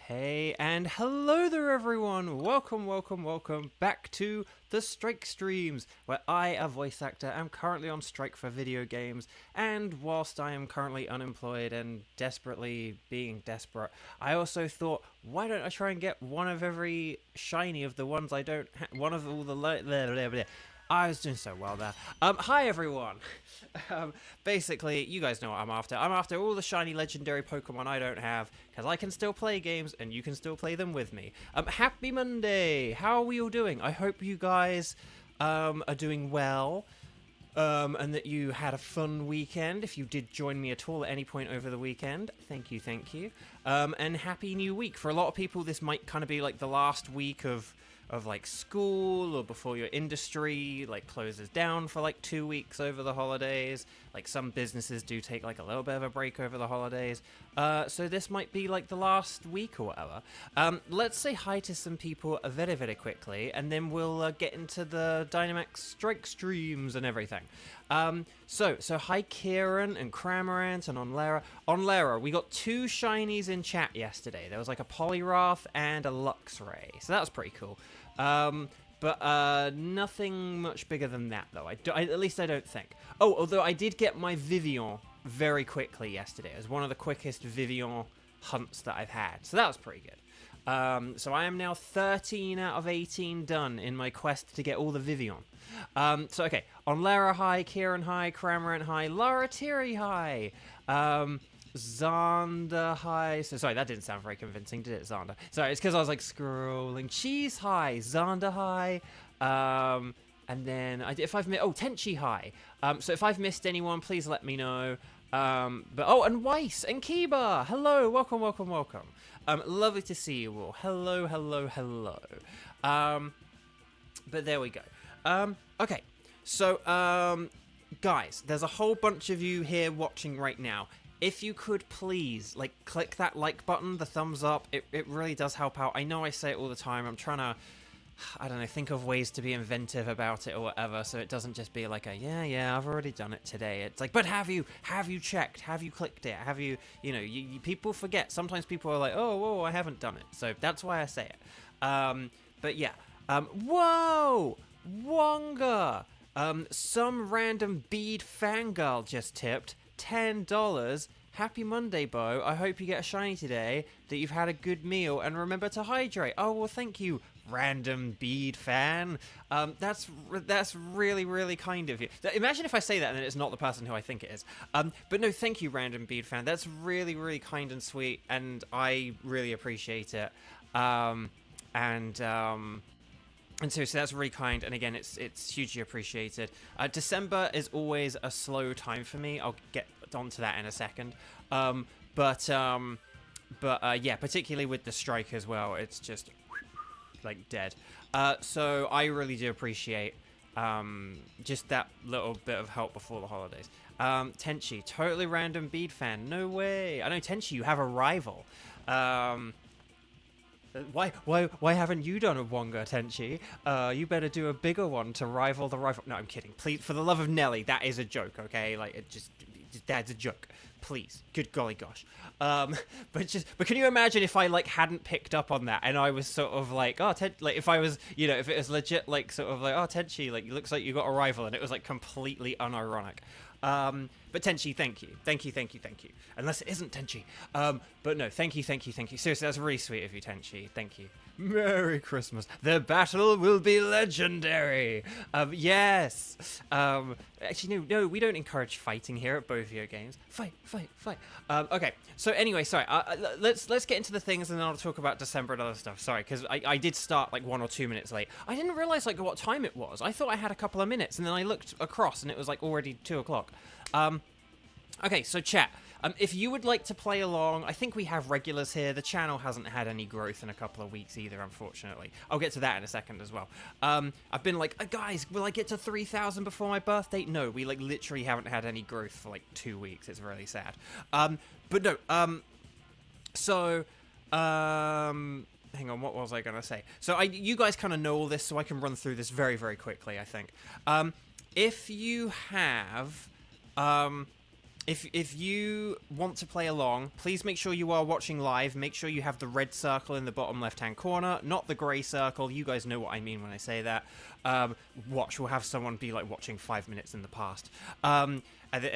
Hey, and hello there everyone! Welcome back to the Strike Streams, where I, a voice actor, am currently on strike for video games, and whilst I am currently unemployed and desperately being desperate, I also thought, why don't I try and get one of every shiny of the ones I don't one of all the I was doing so well there. Hi everyone! Basically, you guys know what I'm after. I'm after all the shiny legendary Pokemon I don't have, because I can still play games, and you can still play them with me. Happy Monday! How are we all doing? I hope you guys are doing well, and that you had a fun weekend. If you did join me at all at any point over the weekend, thank you. And happy new week. For a lot of people, this might kind of be like the last week of like school, or before your industry like closes down for like 2 weeks over the holidays. Like some businesses do take like a little bit of a break over the holidays, so this might be like the last week or whatever. Let's say hi to some people very quickly, and then we'll get into the Dynamax Strike streams and everything. So hi Kieran and Cramorant and Onlera. We got 2 shinies in chat yesterday. There was like a Poliwrath and a Luxray, so that was pretty cool. But nothing much bigger than that, though. At least I don't think. Oh, although I did get my Vivian very quickly yesterday. It was one of the quickest Vivian hunts that I've had, so that was pretty good. So I am now 13 out of 18 done in my quest to get all the Vivian. So okay, Onlera hi, Kieran hi, Cramorant hi, Lara Tiri hi, Xander hi. So sorry, that didn't sound very convincing, did it, Xander? Sorry, it's because I was like scrolling. Cheese hi, Xander hi, and then if I've missed, Tenchi hi. So if I've missed anyone, please let me know. And Weiss and Kiba, hello, welcome. Lovely to see you all. Hello. But there we go. Okay, so guys, there's a whole bunch of you here watching right now. If you could please, like, click that like button, the thumbs up, it really does help out. I know I say it all the time, I'm trying to, I don't know, think of ways to be inventive about it or whatever, so it doesn't just be like a, yeah, I've already done it today. It's like, but have you checked? Have you clicked it? Have you, people forget. Sometimes people are like, oh, I haven't done it. So that's why I say it. But yeah. Whoa! Wonga! Some random bead fangirl just tipped $10. Happy Monday, Bo. I hope you get a shiny today, that you've had a good meal, and remember to hydrate. Oh, well, thank you, random bead fan. That's really kind of you. Imagine if I say that and it's not the person who I think it is. But no, thank you, random bead fan. That's really kind and sweet, and I really appreciate it. And so that's really kind, and again, it's hugely appreciated. December is always a slow time for me. I'll get onto that in a second. But yeah, particularly with the strike as well, it's just like dead. So I really do appreciate just that little bit of help before the holidays. Tenchi, totally random bead fan. No way. I know, Tenchi, you have a rival. Why haven't you done a Wonga, Tenchi? You better do a bigger one to rival the rival. No, I'm kidding. Please, for the love of Nelly, that is a joke, okay? Like, that's a joke. Please. Good golly gosh. But can you imagine if I, like, hadn't picked up on that, and I was sort of like, like, if I was, if it was legit, like, sort of like, Tenchi, like, it looks like you got a rival, and it was, like, completely unironic. But Tenchi, thank you. Unless it isn't Tenchi. But no, thank you. Seriously, that's really sweet of you, Tenchi. Thank you. Merry Christmas. The battle will be legendary. Yes. Actually, no, we don't encourage fighting here at both video games. Fight. Okay. So anyway, sorry. Let's get into the things, and then I'll talk about December and other stuff. Sorry, because I did start like 1 or 2 minutes late. I didn't realize like what time it was. I thought I had a couple of minutes, and then I looked across, and it was like already 2 o'clock. Okay, so chat. If you would like to play along, I think we have regulars here. The channel hasn't had any growth in a couple of weeks either, unfortunately. I'll get to that in a second as well. I've been like, guys, will I get to 3,000 before my birthday? No, we like literally haven't had any growth for like 2 weeks. It's really sad. But no, hang on, what was I going to say? So you guys kind of know all this, so I can run through this very quickly, I think. If you have... if you want to play along, please make sure you are watching live. Make sure you have the red circle in the bottom left-hand corner, not the grey circle. You guys know what I mean when I say that. Watch, we'll have someone be like watching 5 minutes in the past. And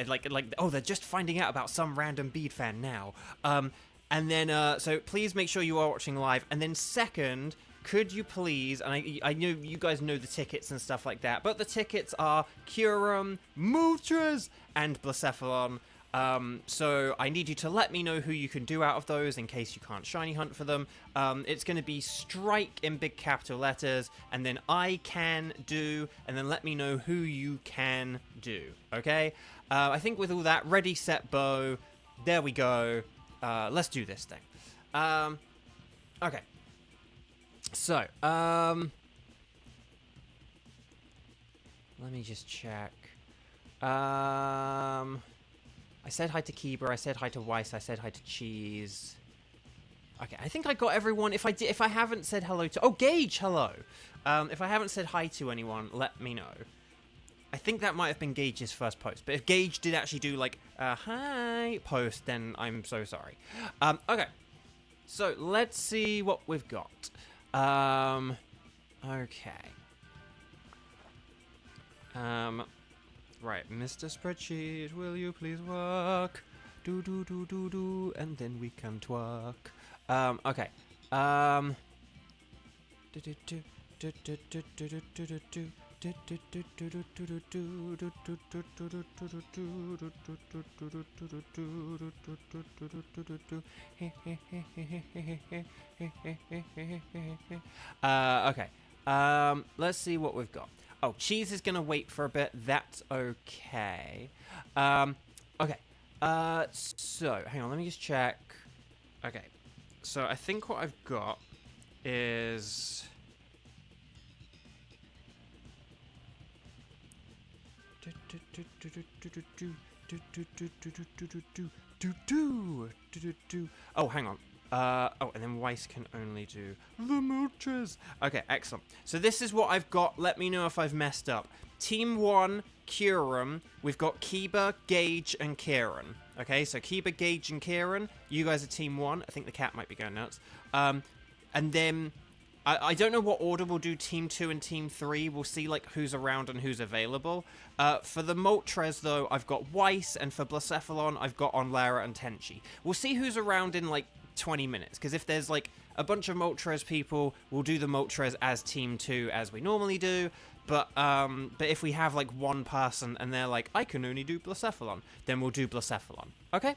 like, oh, they're just finding out about some random Bede fan now. And then, so please make sure you are watching live. And then second, could you please, and I know you guys know the tickets and stuff like that, but the tickets are Kyurem, Moltres, and Blacephalon. So I need you to let me know who you can do out of those in case you can't shiny hunt for them. It's going to be strike in big capital letters, and then I can do, and then let me know who you can do, okay? I think with all that, ready, set, bow, there we go. Let's do this thing. Okay. So, let me just check. I said hi to Kiba, I said hi to Weiss, I said hi to Cheese. Okay, I think I got everyone. If I haven't said hello to... Oh, Gage, hello! If I haven't said hi to anyone, let me know. I think that might have been Gage's first post, but if Gage did actually do, like, a hi post, then I'm so sorry. Okay. So, let's see what we've got. Okay. Right, Mr. Spreadsheet, will you please work? Do, and then we can twerk. Okay. Okay. Let's see what we've got. Oh, Cheese is gonna wait for a bit. That's okay. Okay. So, hang on, let me just check. Okay. So, I think what I've got is... Oh, hang on. Oh, and then Weiss can only do the Moltres. Okay, excellent. So this is what I've got. Let me know if I've messed up. Team 1, Kyurem. We've got Kiba, Gage, and Kieran. Okay, so Kiba, Gage, and Kieran. You guys are Team 1. I think the cat might be going nuts. And then... I don't know what order we'll do Team 2 and Team 3. We'll see, like, who's around and who's available. For the Moltres, though, I've got Weiss, and for Blacephalon, I've got Onlara and Tenchi. We'll see who's around in, like, 20 minutes, because if there's, like, a bunch of Moltres people, we'll do the Moltres as Team 2 as we normally do. But if we have, like, one person and they're like, I can only do Blacephalon, then we'll do Blacephalon. Okay?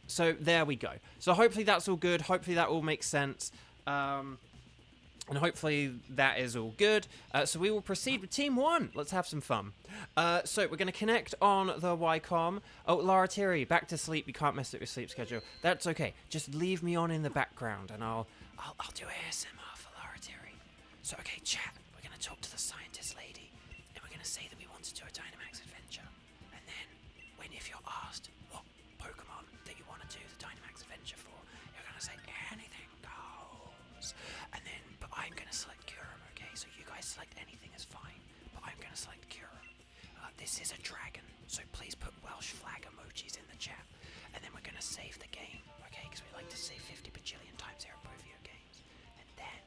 So there we go. So hopefully that's all good. Hopefully that all makes sense. And hopefully that is all good. So we will proceed with Team 1. Let's have some fun. So we're going to connect on the Ycom. Oh, Lara Thierry, back to sleep. You can't mess up your sleep schedule. That's okay. Just leave me on in the background and I'll do ASMR for Lara Thierry. So, okay, chat. We're going to talk to the scientist lady and we're going to say that we want to do a Dynamax adventure. And then, if you're asked what Pokemon that you want to do the Dynamax adventure for, you're going to say anything goes. And then, but I'm going to select Kyurem, okay? So you guys select anything is fine, but I'm going to select Kyurem. This is a dragon, so please put Welsh flag emojis in the chat. And then we're going to save the game, okay? Because we like to save 50 bajillion times here at Pro Video Games. And then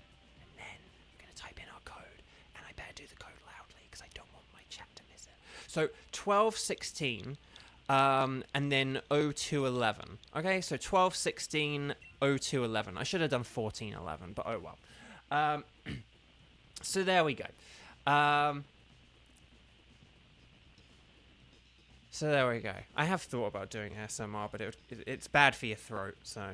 we're going to type in our code. And I better do the code loudly because I don't want my chat to miss it. So 1216, and then 0211. Okay, so 1216, 0211. I should have done 1411, but oh well. So there we go. So there we go. I have thought about doing ASMR, but it's bad for your throat, so...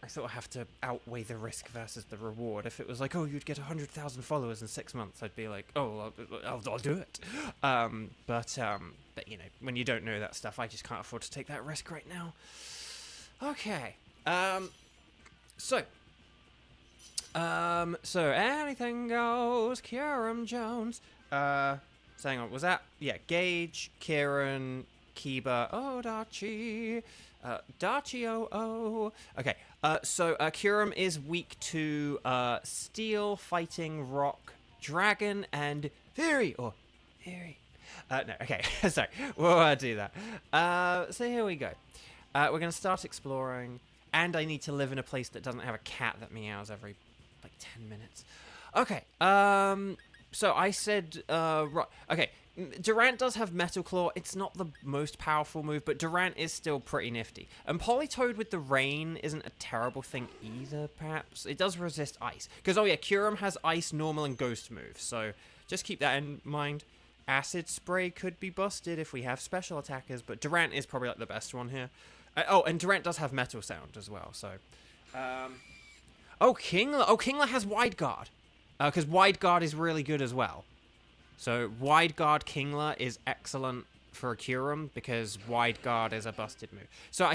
I sort of have to outweigh the risk versus the reward. If it was like, oh, you'd get 100,000 followers in 6 months, I'd be like, oh, I'll do it. But you know, when you don't know that stuff, I just can't afford to take that risk right now. Okay. So anything goes, Kyurem Jones. So hang on, was that? Yeah, Gage, Kieran, Kiba, oh, Dachi, Dachi, okay, so Kyurem is weak to Steel, Fighting, Rock, Dragon, and Fury, or Fury. No, okay, sorry, we'll do that. So here we go. We're going to start exploring, and I need to live in a place that doesn't have a cat that meows every, like, 10 minutes. Okay, so I said, right, okay, Durant does have Metal Claw. It's not the most powerful move, but Durant is still pretty nifty. And Politoed with the Rain isn't a terrible thing either, perhaps. It does resist Ice. Because, oh yeah, Kyurem has Ice, Normal, and Ghost moves, so just keep that in mind. Acid Spray could be busted if we have special attackers, but Durant is probably like the best one here. Oh, and Durant does have Metal Sound as well, so... Oh, Kingler! Oh, Kingler has Wide Guard. Because Wide Guard is really good as well. So, Wide Guard Kingler is excellent for a Kyurem, because Wide Guard is a busted move. So,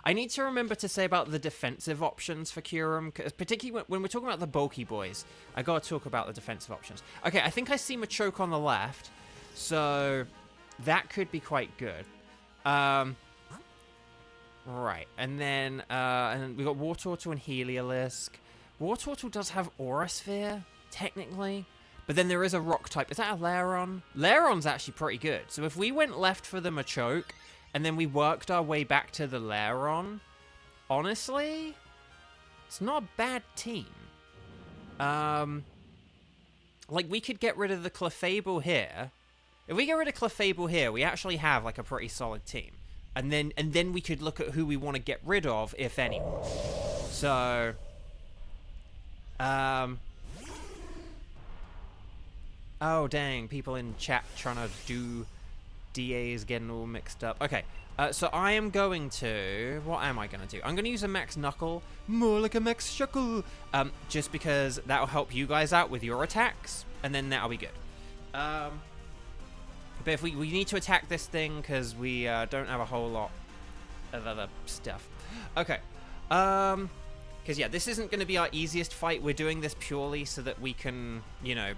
I need to remember to say about the defensive options for Kyurem, particularly when we're talking about the bulky boys. I gotta talk about the defensive options. Okay, I think I see Machoke on the left, so that could be quite good. Right, and then we got Wartortle and Heliolisk. Wartortle does have Aura Sphere, technically. But then there is a rock type. Is that a Lairon? Lairon's actually pretty good. So if we went left for the Machoke, and then we worked our way back to the Lairon, honestly, it's not a bad team. Like, we could get rid of the Clefable here. If we get rid of Clefable here, we actually have, like, a pretty solid team. And then we could look at who we want to get rid of, if anyone. So... Oh, dang. People in chat trying to do DAs getting all mixed up. Okay, so I am going to... What am I going to do? I'm going to use a Max Knuckle. More like a Max Shuckle. Just because that'll help you guys out with your attacks. And then that'll be good. But if we need to attack this thing because we don't have a whole lot of other stuff. Okay. Because, yeah, this isn't going to be our easiest fight. We're doing this purely so that we can, you know...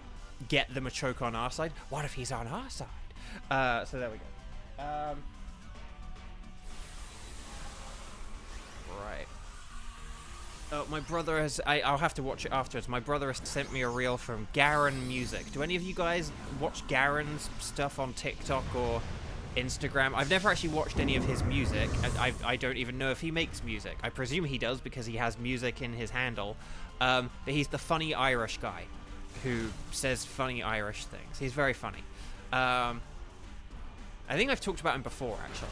get the Machoke on our side. What if he's on our side? So there we go. Right. Oh, my brother has... I'll have to watch it afterwards. My brother has sent me a reel from Garen Music. Do any of you guys watch Garen's stuff on TikTok or Instagram? I've never actually watched any of his music. I don't even know if he makes music. I presume he does because he has music in his handle. But he's the funny Irish guy who says funny Irish things. He's very funny. I think I've talked about him before, actually.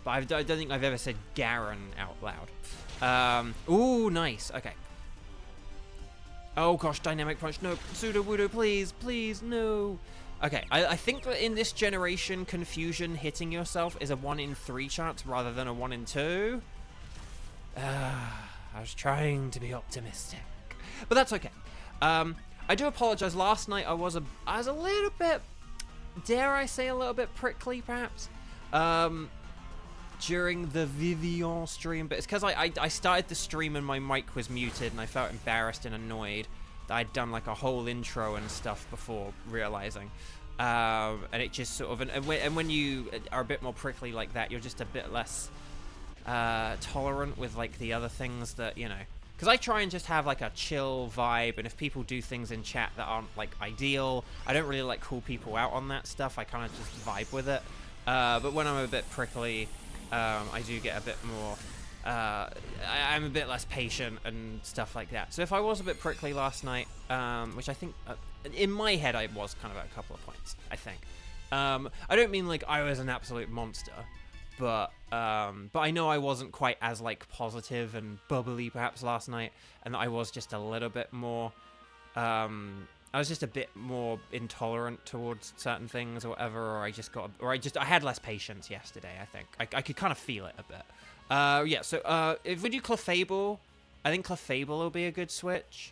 But I don't think I've ever said Garen out loud. Ooh, nice. Okay. Oh, gosh, Dynamic Punch. No, Sudowoodo, please, please, no. Okay, I think that in this generation, Confusion hitting yourself is a 1 in 3 chance rather than a 1 in 2. I was trying to be optimistic. But that's okay. I do apologize. Last night I was a little bit, dare I say, a little bit prickly, perhaps, during the Vivian stream. But it's because I started the stream and my mic was muted, and I felt embarrassed and annoyed that I'd done like a whole intro and stuff before realizing. And it just sort of, and when you are a bit more prickly like that, you're just a bit less tolerant with like the other things that, you know. Because I try and just have, like, a chill vibe, and if people do things in chat that aren't, like, ideal, I don't really, like, call people out on that stuff. I kind of just vibe with it. But when I'm a bit prickly, I do get a bit more... I'm a bit less patient and stuff like that. So if I was a bit prickly last night, which I think... in my head, I was kind of at a couple of points, I think. I don't mean, like, I was an absolute monster. But I know I wasn't quite as, like, positive and bubbly perhaps last night, and that I was just a little bit more, I was just a bit more intolerant towards certain things or whatever, or I had less patience yesterday, I think. I could kind of feel it a bit. Yeah, so, if we do Clefable, I think Clefable will be a good switch.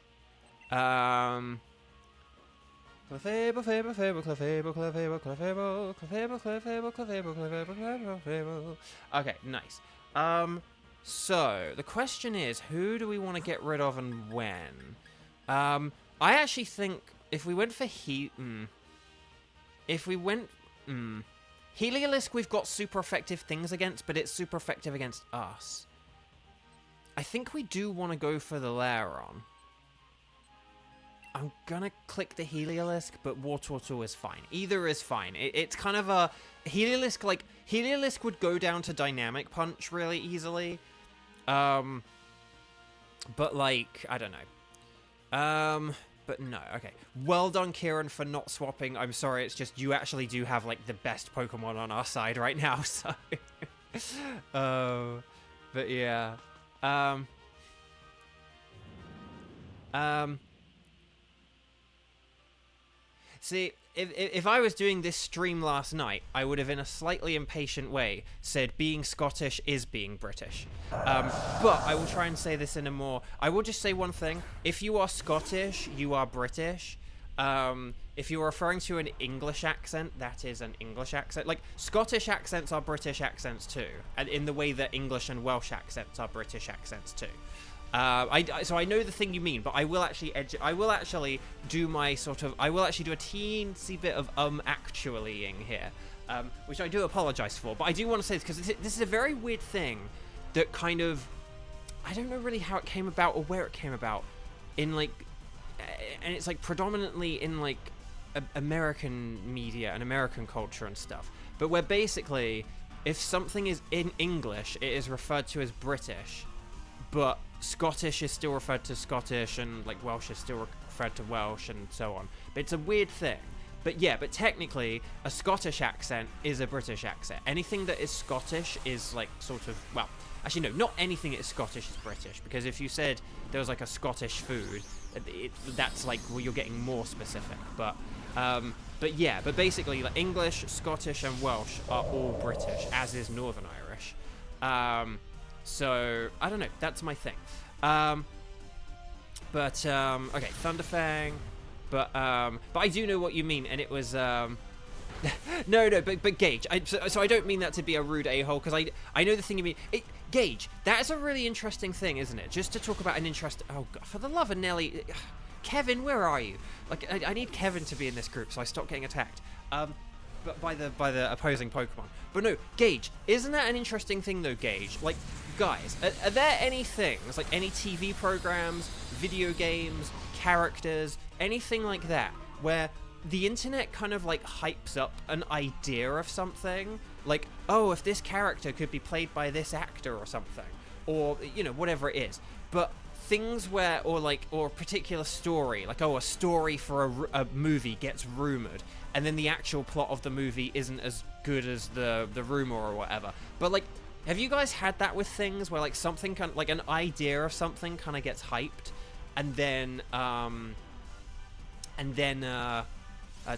Clefable, Clefable, Clefable, Clefable, Clefable, Clefable, Clefable, Clefable, Clefable, Clefable, Clefable. Okay, nice. So, the question is, who do we want to get rid of and when? I actually think if we went for Heliolisk, we've got super effective things against, but it's super effective against us. I think we do want to go for the Lairon. I'm gonna click the Heliolisk, but War Turtle is fine. Either is fine. It's kind of a Heliolisk. Like Heliolisk would go down to Dynamic Punch really easily. But like I don't know. But no. Okay. Well done, Kieran, for not swapping. I'm sorry. It's just you actually do have like the best Pokemon on our side right now. So. But yeah. See, if I was doing this stream last night, I would have, in a slightly impatient way, said being Scottish is being British. But I will try and say this in a more... I will just say one thing. If you are Scottish, you are British. If you're referring to an English accent, that is an English accent. Like, Scottish accents are British accents too. And in the way that English and Welsh accents are British accents too. So I know the thing you mean, but I will actually do my sort of... I will actually do a teensy bit of actuallying here, which I do apologise for. But I do want to say this, because this is a very weird thing that kind of... I don't know really how it came about or where it came about in, like... And it's, like, predominantly in, like, American media and American culture and stuff. But where basically, if something is in English, it is referred to as British, but Scottish is still referred to Scottish, and like Welsh is still referred to Welsh, and so on. But it's a weird thing. But yeah, but technically, a Scottish accent is a British accent. Anything that is Scottish is like sort of, well, actually no, not anything that is Scottish is British, because if you said there was like a Scottish food, that's like, well, you're getting more specific. But yeah, but basically, like English, Scottish, and Welsh are all British, as is Northern Irish. So I don't know. That's my thing. Okay, Thunderfang. But I do know what you mean, and it was no, but Gage. So I don't mean that to be a rude a-hole, because I know the thing you mean. Gage, that's a really interesting thing, isn't it? Just to talk about an interest. Oh God, for the love of Nelly, Kevin, where are you? Like I need Kevin to be in this group, so I stop getting attacked. But by the opposing Pokemon. But no, Gage, isn't that an interesting thing though, Gage? Like, guys, are there any things, like any TV programs, video games, characters, anything like that, where the internet kind of like hypes up an idea of something? Like, oh, if this character could be played by this actor or something, or, you know, whatever it is. But things where, or a particular story, like, oh, a story for a movie gets rumored, and then the actual plot of the movie isn't as good as the rumor or whatever. But like, have you guys had that with things where like something kind of, like an idea of something kind of gets hyped, and then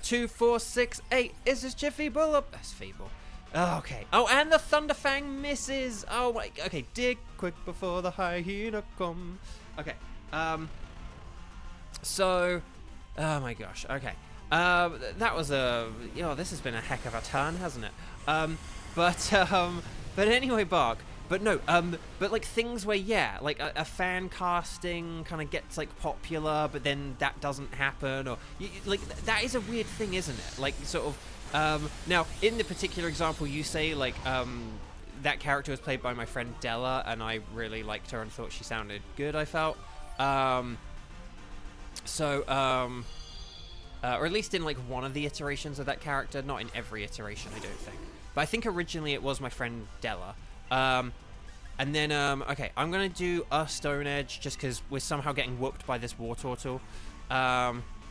2, 4, 6, 8 is this Jiffy Bullet? That's feeble. Oh, okay. Oh, and the Thunderfang misses. Oh my. Okay, dig quick before the hyena come. Okay. So, oh my gosh. Okay. That was this has been a heck of a turn, hasn't it? But anyway, Bark. But no, but like things where, yeah, like a fan casting kind of gets like popular, but then that doesn't happen, or like that is a weird thing, isn't it? Like sort of, now in the particular example you say, like, that character was played by my friend Della, and I really liked her and thought she sounded good, I felt. Or at least in like one of the iterations of that character, not in every iteration, I don't think. But I think originally it was my friend Della. And then, okay, I'm gonna do a Stone Edge just because we're somehow getting whooped by this War Turtle.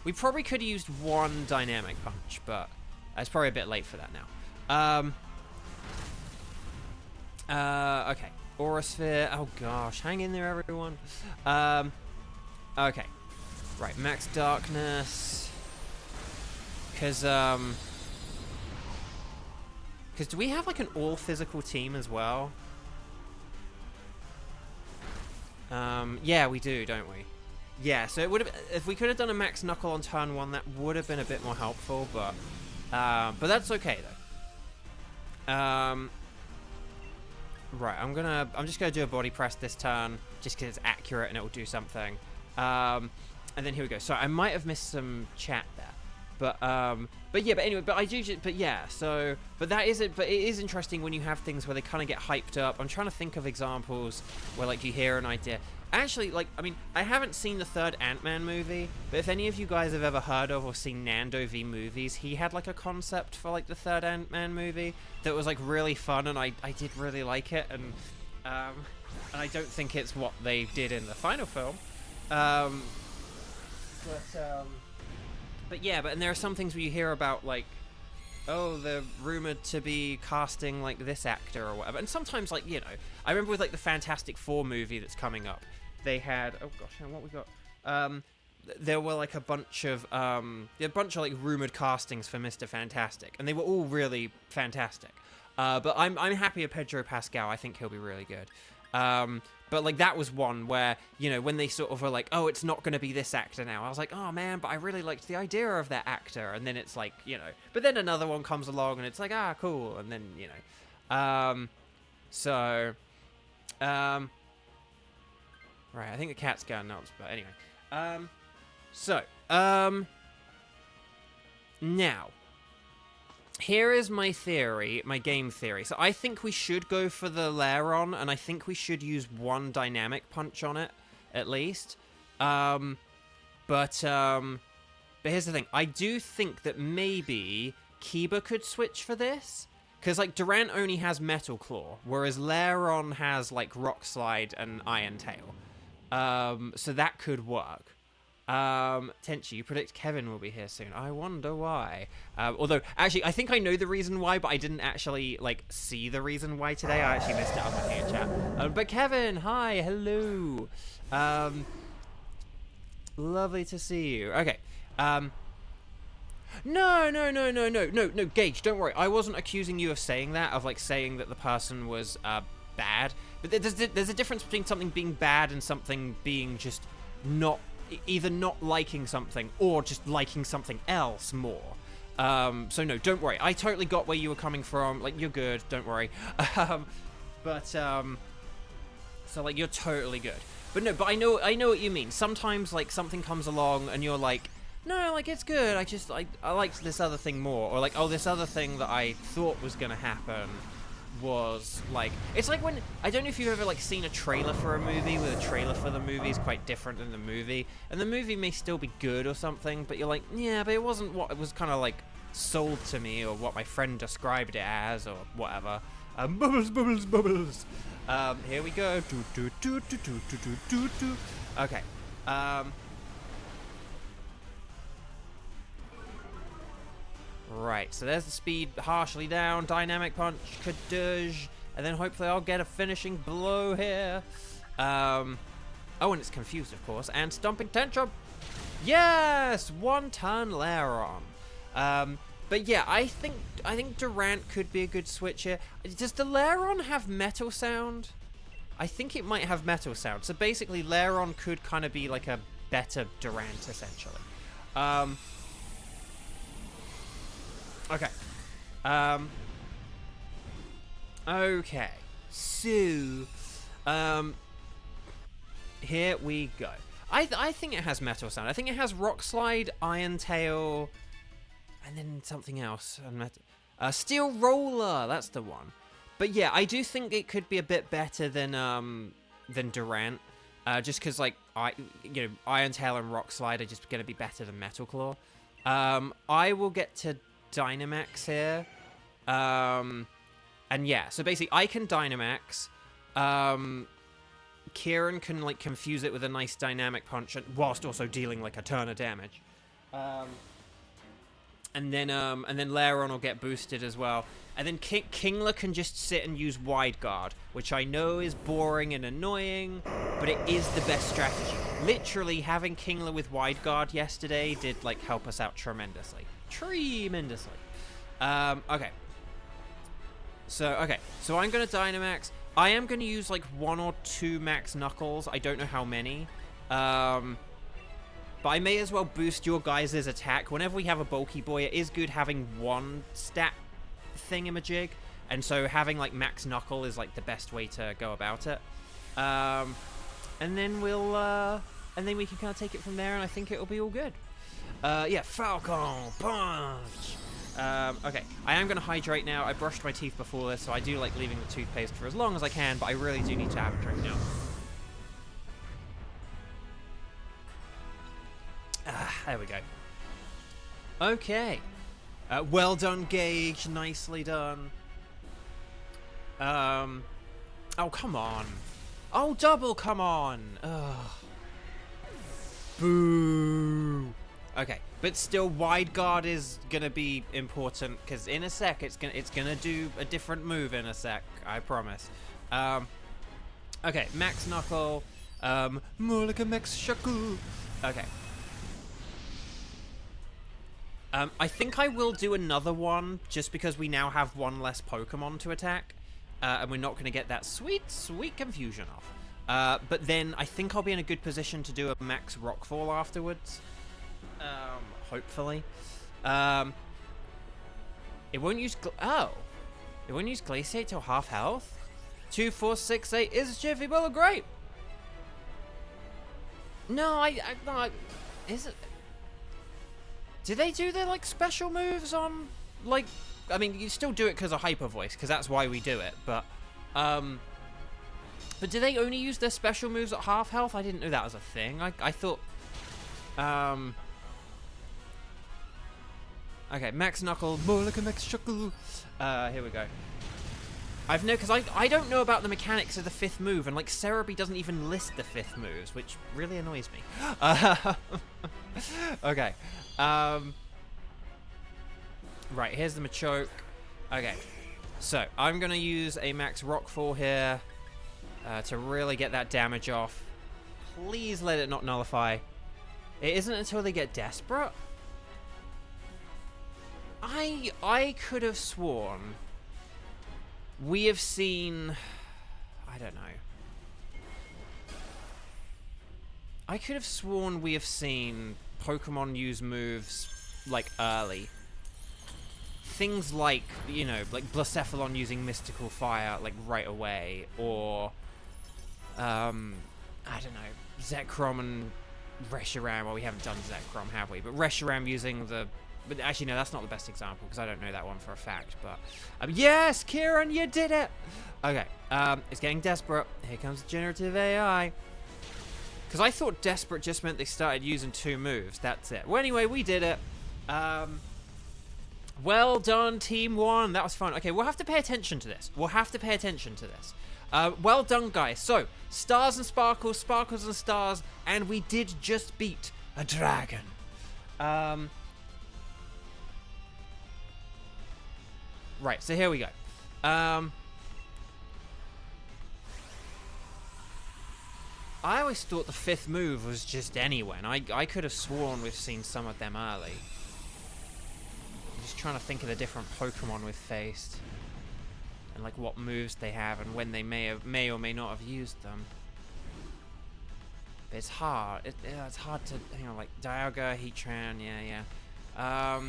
We probably could have used one Dynamic Punch, but it's probably a bit late for that now. Okay, Aura Sphere. Oh gosh, hang in there, everyone. Okay, right, Max Darkness. Because do we have like an all physical team as well? Yeah, we do, don't we? Yeah, so it would have, if we could have done a Max Knuckle on turn 1, that would have been a bit more helpful, but that's okay though. Right, I'm just gonna do a body press this turn, just because it's accurate and it will do something. And then here we go. So I might have missed some chat there. But yeah, but anyway, but I do, but yeah, so, but that isn't, but it is interesting when you have things where they kind of get hyped up. I'm trying to think of examples where like you hear an idea, Actually, like, I mean, I haven't seen the third Ant-Man movie, but if any of you guys have ever heard of or seen Nando v Movies, he had, like, a concept for, like, the third Ant-Man movie that was, like, really fun, and I did really like it, and I don't think it's what they did in the final film. But and there are some things where you hear about, like, oh, they're rumored to be casting, like, this actor or whatever. And sometimes, like, you know, I remember with, like, the Fantastic Four movie that's coming up, they had, oh gosh, what we got? There were, like, a bunch of, like, rumored castings for Mr. Fantastic, and they were all really fantastic. But I'm happy with Pedro Pascal. I think he'll be really good. But, like, that was one where, you know, when they sort of were like, oh, it's not going to be this actor now. I was like, oh, man, but I really liked the idea of that actor. And then it's like, you know. But then another one comes along, and it's like, ah, cool. And then, you know. Right, I think the cat's gone nuts. But anyway. Now. Here is my theory, my game theory. So I think we should go for the Lairon, and I think we should use one dynamic punch on it, at least. But here's the thing. I do think that maybe Kiba could switch for this. Because, like, Durant only has Metal Claw, whereas Lairon has, like, Rock Slide and Iron Tail. So that could work. Tenchi, you predict Kevin will be here soon. I wonder why. Although, actually, I think I know the reason why, but I didn't actually, like, see the reason why today. I actually missed it. I was looking at chat. But Kevin, hi, hello. Lovely to see you. Okay. No, Gage, don't worry. I wasn't accusing you of saying that, of, like, saying that the person was, bad. But there's a difference between something being bad and something being just not... either not liking something or just liking something else more. So no, don't worry. I totally got where you were coming from. Like, you're good. Don't worry. So like, you're totally good. But no, but I know what you mean. Sometimes, like, something comes along and you're like, no, like, it's good. I liked this other thing more. Or like, oh, this other thing that I thought was gonna happen was like, it's like when, I don't know if you've ever like seen a trailer for a movie where the trailer for the movie is quite different than the movie, and the movie may still be good or something, but you're like, yeah, but it wasn't what it was kind of like sold to me, or what my friend described it as, or whatever. Bubbles. Here we go. Okay. Right, so there's the speed harshly down, dynamic punch, kadoosh, and then hopefully I'll get a finishing blow here. Oh, and it's confused, of course, and stomping tantrum. Yes, one-turn Lairon. But yeah, I think Durant could be a good switch here. Does the Lairon have metal sound? I think it might have metal sound. So basically, Lairon could kind of be like a better Durant, essentially. Okay. Okay. So, here we go. I think it has metal sound. I think it has Rock Slide, Iron Tail, and then something else. Steel Roller. That's the one. But yeah, I do think it could be a bit better than Durant. Just because, like, Iron Tail and Rock Slide are just going to be better than Metal Claw. I will get to Dynamax here. And yeah, so basically I can Dynamax. Kieran can like confuse it with a nice dynamic punch whilst also dealing like a ton of damage. And then Lairon will get boosted as well. And then Kingler can just sit and use Wide Guard, which I know is boring and annoying, but it is the best strategy. Literally, having Kingler with Wide Guard yesterday did like help us out tremendously. Okay. So I'm gonna Dynamax. I am gonna use like 1 or 2 max Knuckles. I don't know how many. But I may as well boost your guys' attack. Whenever we have a bulky boy, it is good having one stat thingamajig. And so having like max Knuckle is like the best way to go about it. And then we can kind of take it from there, and I think it'll be all good. Yeah, Falcon Punch. Okay, I am going to hydrate now. I brushed my teeth before this, so I do like leaving the toothpaste for as long as I can, but I really do need to have a drink now. There we go. Okay. Well done, Gage. Nicely done. Oh, come on. Oh, double, come on. Ugh. Boo. Okay, but still, wide guard is gonna be important because in a sec, it's gonna do a different move in a sec. I promise. Okay, Max Knuckle. More like a Max Shuckle. Okay. I think I will do another one just because we now have one less Pokemon to attack, and we're not going to get that sweet, sweet confusion off. But then I think I'll be in a good position to do a Max Rockfall afterwards. Hopefully. It won't use... It won't use Glaciate till half health? 2, 4, 6, 8 is Jiffy Bullet. Great! No, no, is it... Do they do their, like, special moves on, like... I mean, you still do it because of Hyper Voice, because that's why we do it, but do they only use their special moves at half health? I didn't know that was a thing. I thought... Okay, Max Knuckle, more like a Max Shuckle. Here we go. Because I don't know about the mechanics of the 5th move, and, like, Cerebi doesn't even list the 5th moves, which really annoys me. Okay. Right, here's the Machoke. Okay, so I'm going to use a Max Rockfall here to really get that damage off. Please let it not nullify. It isn't until they get desperate. I could have sworn we have seen... I don't know. I could have sworn we have seen Pokemon use moves, like, early. Things like, you know, like Blacephalon using Mystical Fire, like, right away. Or, I don't know, Zekrom and Reshiram. Well, we haven't done Zekrom, have we? But Reshiram using the... But actually, no, that's not the best example, because I don't know that one for a fact. But, yes, Kieran, you did it! Okay, it's getting desperate. Here comes Generative AI. Because I thought desperate just meant they started using 2 moves. That's it. Well, anyway, we did it. Well done, Team 1. That was fun. Okay, we'll have to pay attention to this. Well done, guys. So, stars and sparkles, sparkles and stars, and we did just beat a dragon. Right, so here we go. I always thought the 5th move was just anywhere, and I could have sworn we've seen some of them early. I'm just trying to think of the different Pokemon we've faced. And like what moves they have and when they may or may not have used them. But it's hard. It's hard to, you know, like Dialga, Heatran, yeah.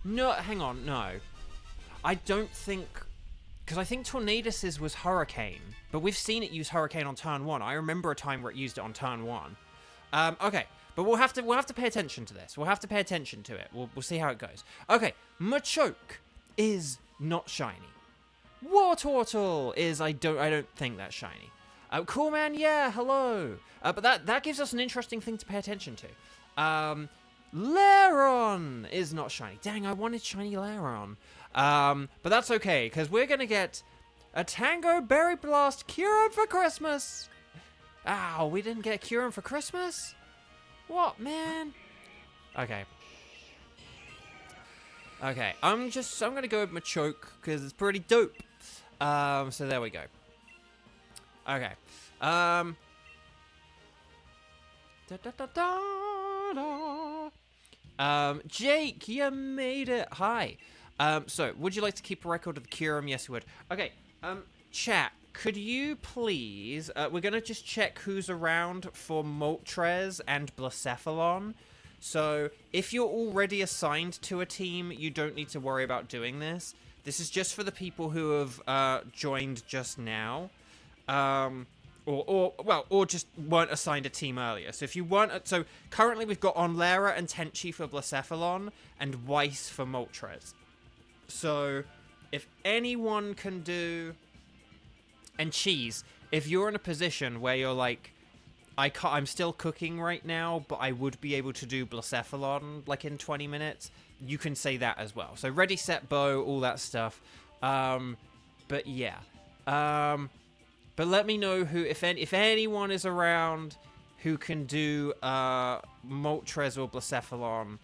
No, hang on, no. I don't think... Because I think Tornadus's was Hurricane, but we've seen it use Hurricane on turn 1. I remember a time where it used it on turn 1. Okay, but we'll have to pay attention to this. We'll have to pay attention to it. We'll see how it goes. Okay, Machoke is not shiny. Wartortle is I don't think that's shiny. Cool Man, yeah, hello. But that gives us an interesting thing to pay attention to. Lairon is not shiny. Dang, I wanted shiny Lairon. But that's okay, because we're going to get a Tango Berry Blast Kyurem for Christmas. Ow, we didn't get Kyurem for Christmas? What, man? Okay. Okay, I'm going to go with Machoke, because it's pretty dope. So there we go. Okay. Jake, you made it. Hi. So, would you like to keep a record of the Kyurem? Yes, we would. Okay, chat, could you please, we're going to just check who's around for Moltres and Blacephalon. So, if you're already assigned to a team, you don't need to worry about doing this. This is just for the people who have joined just now. Or just weren't assigned a team earlier. So if you weren't... So currently we've got Onlera and Tenchi for Blacephalon and Weiss for Moltres. So if anyone can do... And Cheese, if you're in a position where you're like... I'm still cooking right now, but I would be able to do Blacephalon like in 20 minutes. You can say that as well. So ready, set, bow, all that stuff. But yeah. But let me know if anyone is around who can do Moltres or Blacephalon.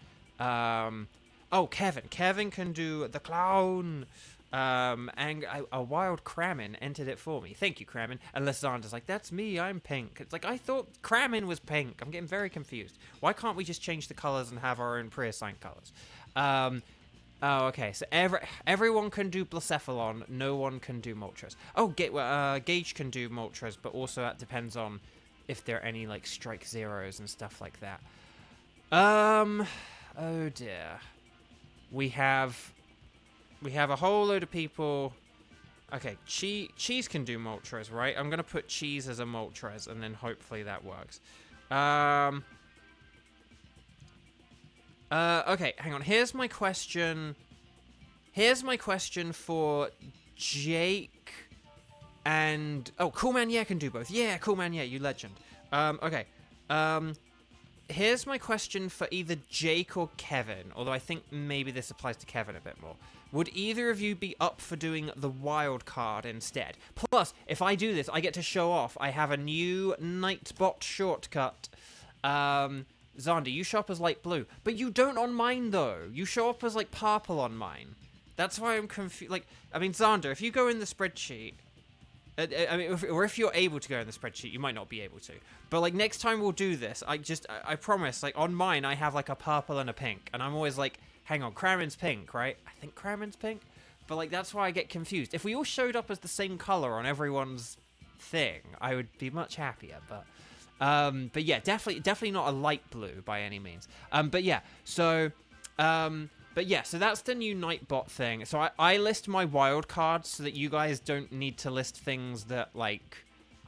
Oh, Kevin. Kevin can do the clown. And a wild Kramen entered it for me. Thank you, Kramen. And Lysander's like, that's me, I'm pink. It's like, I thought Kramen was pink. I'm getting very confused. Why can't we just change the colors and have our own pre-assigned colors? Oh, okay. So everyone can do Blacephalon. No one can do Moltres. Oh, Gage can do Moltres, but also that depends on if there are any, like, Strike Zeros and stuff like that. Oh, dear. We have a whole load of people. Okay, Cheese can do Moltres, right? I'm going to put Cheese as a Moltres, and then hopefully that works. Okay, hang on. Here's my question for Jake and... Oh, Cool Man Yeah can do both. Yeah, Cool Man Yeah, you legend. Okay. Here's my question for either Jake or Kevin, although I think maybe this applies to Kevin a bit more. Would either of you be up for doing the wild card instead? Plus, if I do this, I get to show off. I have a new Nightbot shortcut. Xander, you show up as light blue, but you don't on mine, though. You show up as, like, purple on mine. That's why I'm confused. Like, I mean, Xander, if you go in the spreadsheet... I mean, if you're able to go in the spreadsheet, you might not be able to. But, like, next time we'll do this, I promise, like, on mine, I have, like, a purple and a pink. And I'm always like, hang on, Kramen's pink, right? I think Kramen's pink. But, like, that's why I get confused. If we all showed up as the same color on everyone's thing, I would be much happier. But yeah, definitely not a light blue by any means. But yeah, so... But yeah, so that's the new Nightbot thing. So I list my wild cards so that you guys don't need to list things that, like,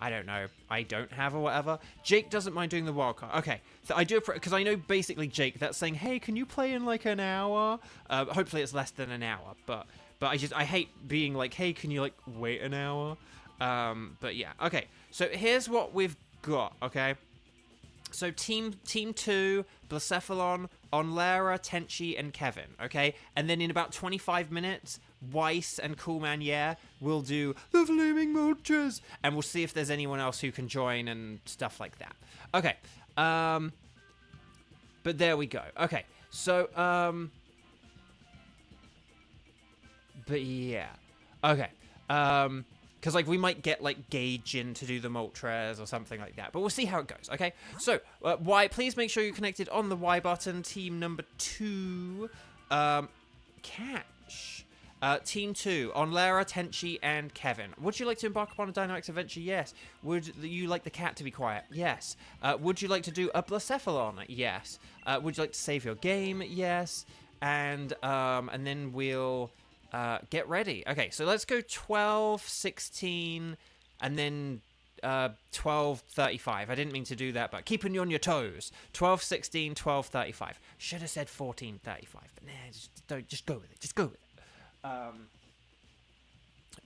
I don't know, I don't have or whatever. Jake doesn't mind doing the wild card. Okay, so I do it because I know basically Jake, that's saying, hey, can you play in like an hour? Hopefully it's less than an hour, but I hate being like, hey, can you like wait an hour? But yeah, okay. So here's what we've got, okay? So Team 2, Blacephalon, Onlera, Tenchi, and Kevin, okay? And then in about 25 minutes, Weiss and Coolman Yeah will do the Flaming Moltres, and we'll see if there's anyone else who can join and stuff like that. Okay, but there we go. Okay, so, but yeah, okay, because, like, we might get, like, Gage in to do the Moltres or something like that. But we'll see how it goes, okay? So, please make sure you're connected on the Y button. Team number 2, Catch. Team 2, Onlera, Tenchi, and Kevin. Would you like to embark upon a Dynamax adventure? Yes. Would you like the cat to be quiet? Yes. Would you like to do a Blacephalon? Yes. Would you like to save your game? Yes. And then we'll... get ready. Okay, so let's go 12, 16, and then 12, 35. I didn't mean to do that, but keeping you on your toes. 12, 16, 12, 35. Should have said 14, 35, but nah, just go with it. Just go with it.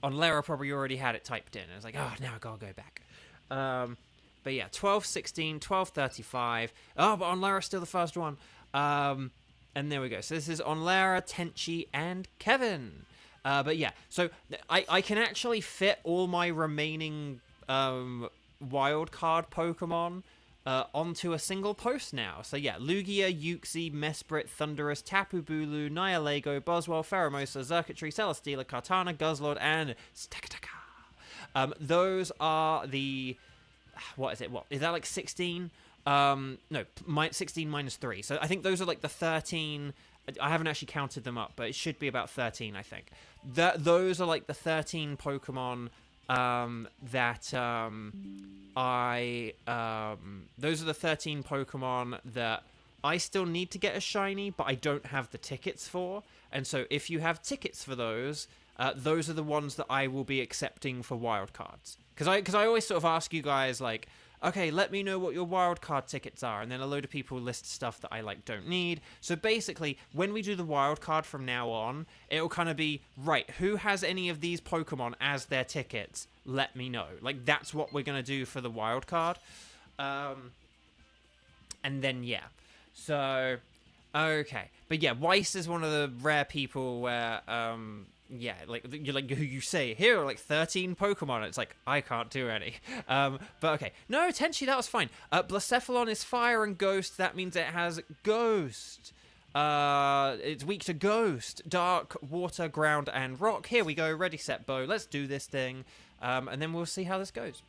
Onlera probably already had it typed in. I was like, oh, now I gotta go back. But yeah, 12, 16, 12, 35. Oh, but Onlera's still the first one. And there we go. So this is Onlera, Tenchi, and Kevin. But yeah, so I can actually fit all my remaining wildcard Pokemon onto a single post now. So yeah, Lugia, Uxie, Mesprit, Thundurus, Tapu Bulu, Nihilego, Buzzwole, Pheromosa, Xurkitree, Celesteela, Kartana, Guzzlord, and Stakataka. Those are the... What is it? What? Is that like 16? No, 16 minus 3. So I think those are like the 13... I haven't actually counted them up, but it should be about 13, I think. Those are like the 13 Pokemon those are the 13 Pokemon that I still need to get a shiny, but I don't have the tickets for. And so if you have tickets for those are the ones that I will be accepting for wildcards. Because I always sort of ask you guys, like, okay, let me know what your wildcard tickets are, and then a load of people list stuff that I, like, don't need. So basically, when we do the wildcard from now on, it'll kind of be, right, who has any of these Pokemon as their tickets? Let me know. Like, that's what we're going to do for the wildcard. And then, yeah. So, okay. But yeah, Weiss is one of the rare people where, yeah, like, you're like, who you say, here are like 13 Pokemon. It's like, I can't do any. But okay. No, Tenchi, that was fine. Blacephalon is fire and ghost. That means it has ghost. It's weak to ghost, dark, water, ground, and rock. Here we go. Ready, set, bow. Let's do this thing. And then we'll see how this goes.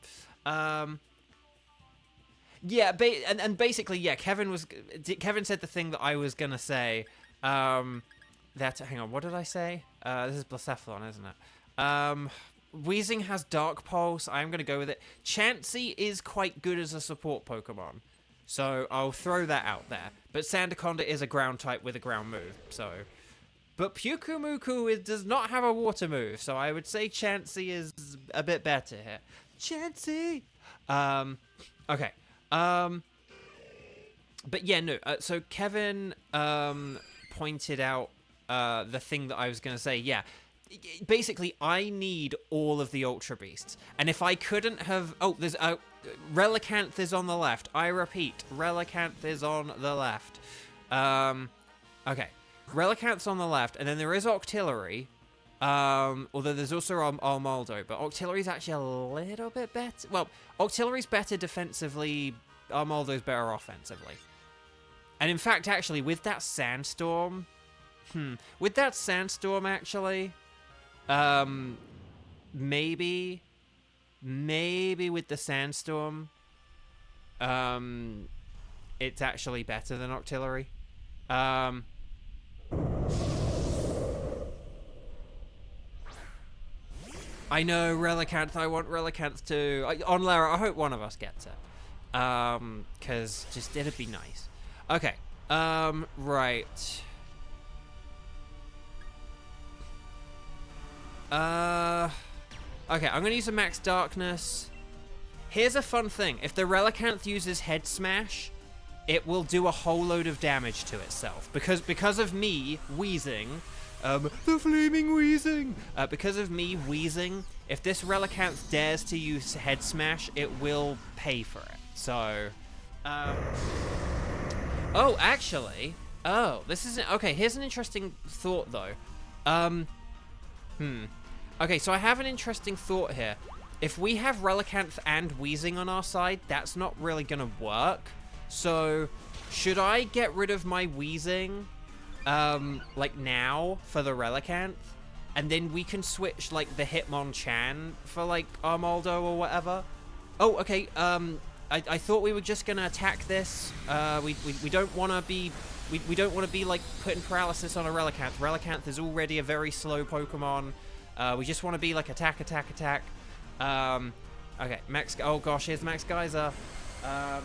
Yeah, and basically, yeah, Kevin said the thing that I was gonna say. Hang on, what did I say? This is Blacephalon, isn't it? Weezing has Dark Pulse. I'm gonna go with it. Chansey is quite good as a support Pokemon, so I'll throw that out there. But Sandaconda is a ground type with a ground move, so. But Pyukumuku does not have a water move, so I would say Chansey is a bit better here. Chansey! Okay. But yeah, no, so Kevin, pointed out, the thing that I was gonna say, yeah. Basically, I need all of the Ultra Beasts. And if I couldn't have... Oh, there's... Relicanth is on the left. I repeat, Relicanth is on the left. Okay. Relicanth's on the left, and then there is Octillery. Although there's also Armaldo, but Octillery's actually a little bit better. Well, Octillery's better defensively, Armaldo's better offensively. And in fact, actually, with that Sandstorm... actually... maybe with the Sandstorm, it's actually better than Octillery. I know, Relicanth, I want Relicanth too. On Lara, I hope one of us gets it. Because just it'd be nice. Okay, right. Okay, I'm gonna use a Max Darkness. Here's a fun thing. If the Relicanth uses Head Smash, it will do a whole load of damage to itself. Because of me wheezing, the flaming wheezing. Because of me wheezing, if this Relicanth dares to use Head Smash, it will pay for it. So, oh, actually, this isn't, okay, here's an interesting thought, though. Okay, so I have an interesting thought here. If we have Relicanth and Weezing on our side, that's not really gonna work. So, should I get rid of my Weezing, like now, for the Relicanth? And then we can switch, like, the Hitmonchan for, like, Armaldo or whatever? Oh, okay, I thought we were just gonna attack this. We don't wanna be... We don't want to be, like, putting paralysis on a Relicanth. Relicanth is already a very slow Pokemon. We just want to be, like, attack. Okay, Max... Oh, gosh, here's Max Geyser. Oh,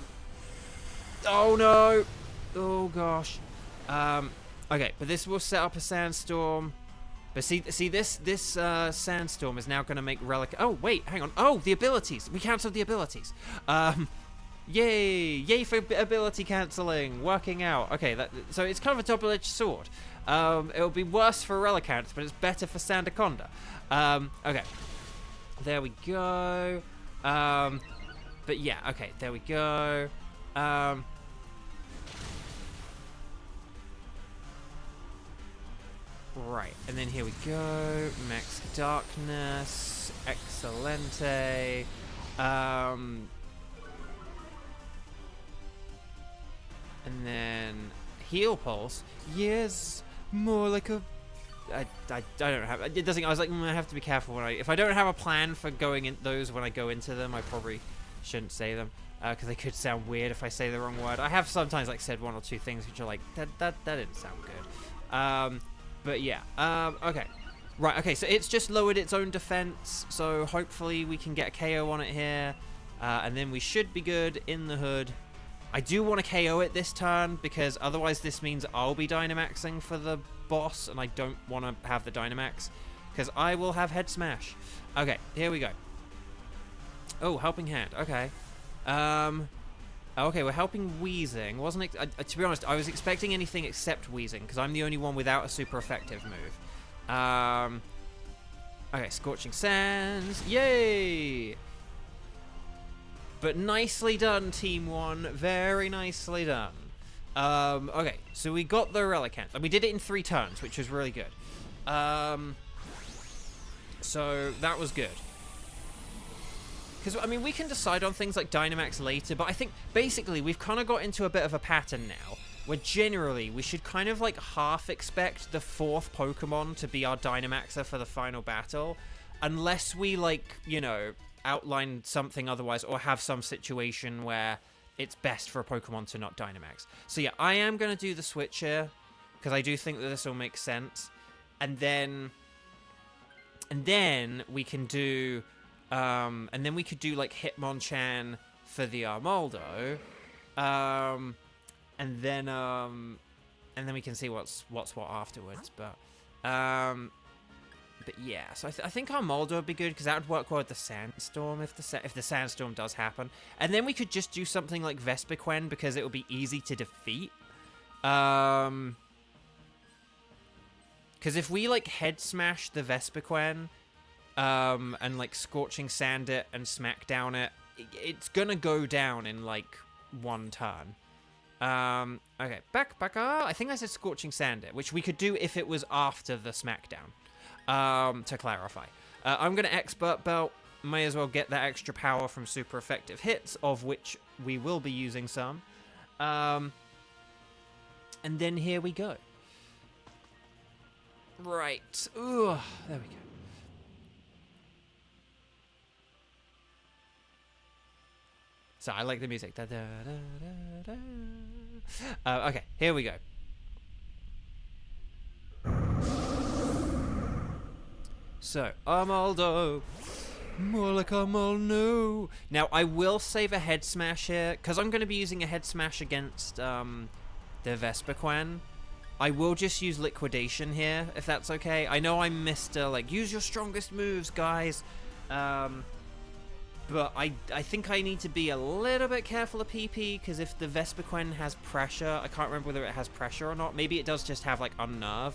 no! Oh, gosh. Okay, but this will set up a Sandstorm. But see this Sandstorm is now going to make Relicanth... Oh, wait, hang on. Oh, the abilities! We cancelled the abilities. Yay for ability cancelling, working out. Okay, so it's kind of a double-edged sword. It'll be worse for Relicanth, but it's better for Sandaconda. Okay, there we go. But yeah, okay, there we go. Right, and then here we go. Max Darkness, Excelente. And then Heal Pulse. Yes, more like a... I don't have... It doesn't... I was like, I have to be careful when if I don't have a plan for going in those when I go into them, I probably shouldn't say them. Because they could sound weird if I say the wrong word. I have sometimes, like, said one or two things which are like, that didn't sound good. But yeah. Okay. Right, okay, so it's just lowered its own defense, so hopefully we can get a KO on it here. And then we should be good in the hood. I do want to KO it this turn, because otherwise this means I'll be Dynamaxing for the boss, and I don't want to have the Dynamax, because I will have Head Smash. Okay, here we go. Oh, Helping Hand, okay. Okay, we're helping Weezing. To be honest, I was expecting anything except Weezing, because I'm the only one without a super effective move. Okay, Scorching Sands. Yay! But nicely done, Team 1. Very nicely done. Okay, so we got the Relicanth. And we did it in 3 turns, which was really good. So that was good. Because, I mean, we can decide on things like Dynamax later, but I think, basically, we've kind of got into a bit of a pattern now, where generally, we should kind of, like, half expect the 4th Pokemon to be our Dynamaxer for the final battle, unless we, like, you know, outline something otherwise, or have some situation where it's best for a Pokemon to not Dynamax. So yeah, I am going to do the switch here, because I do think that this will make sense, and then we can do... and then we could do, like, Hitmonchan for the Armaldo. And then we can see what's what afterwards. But yeah, so I think Armaldo would be good, because that would work well with the Sandstorm, if the Sandstorm does happen. And then we could just do something like Vespiquen, because it would be easy to defeat. Because if we, like, Head Smash the Vespiquen... and like Scorching Sand it and Smack Down it, it's gonna go down in like 1 turn. Okay, back. I think I said Scorching Sand it, which we could do if it was after the Smackdown. To clarify, I'm gonna Expert Belt. May as well get that extra power from super effective hits, of which we will be using some. And then here we go. Right. Ooh, there we go. So I like the music. Da, da, da, da, da. Okay, here we go. So, Armaldo. More like Armaldo. Now, I will save a Head Smash here, because I'm going to be using a Head Smash against the Vespiquen. I will just use Liquidation here, if that's okay. I know I'm Mr. like, use your strongest moves, guys. But I think I need to be a little bit careful of PP, because if the Vespiquen has pressure, I can't remember whether it has pressure or not. Maybe it does just have, like, Unnerve.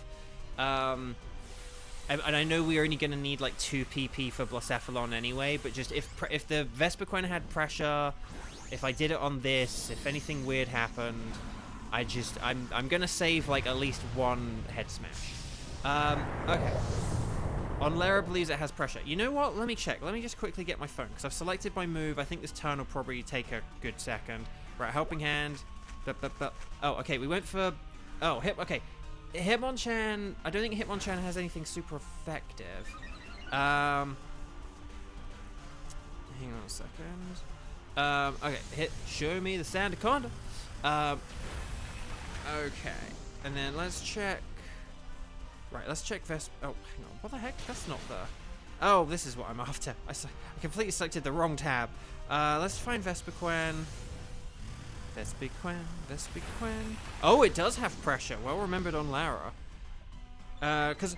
And I know we're only going to need, like, 2 PP for Blacephalon anyway, but just if the Vespiquen had pressure, if I did it on this, if anything weird happened, I'm going to save, like, at least 1 Head Smash. Okay. On Lara believes it has pressure. You know what? Let me check. Let me just quickly get my phone, because I've selected my move. I think this turn will probably take a good second. Right, Helping Hand. Oh, okay, we went for... Oh, okay. Hitmonchan... I don't think Hitmonchan has anything super effective. Hang on a second. Okay, show me the Sandaconda. Okay. And then let's check... Right, let's check Vesp... Oh, hang on. What the heck? That's not the... Oh, this is what I'm after. I completely selected the wrong tab. Let's find Vespiquen. Vespiquen. Oh, it does have pressure. Well remembered on Lara. Because,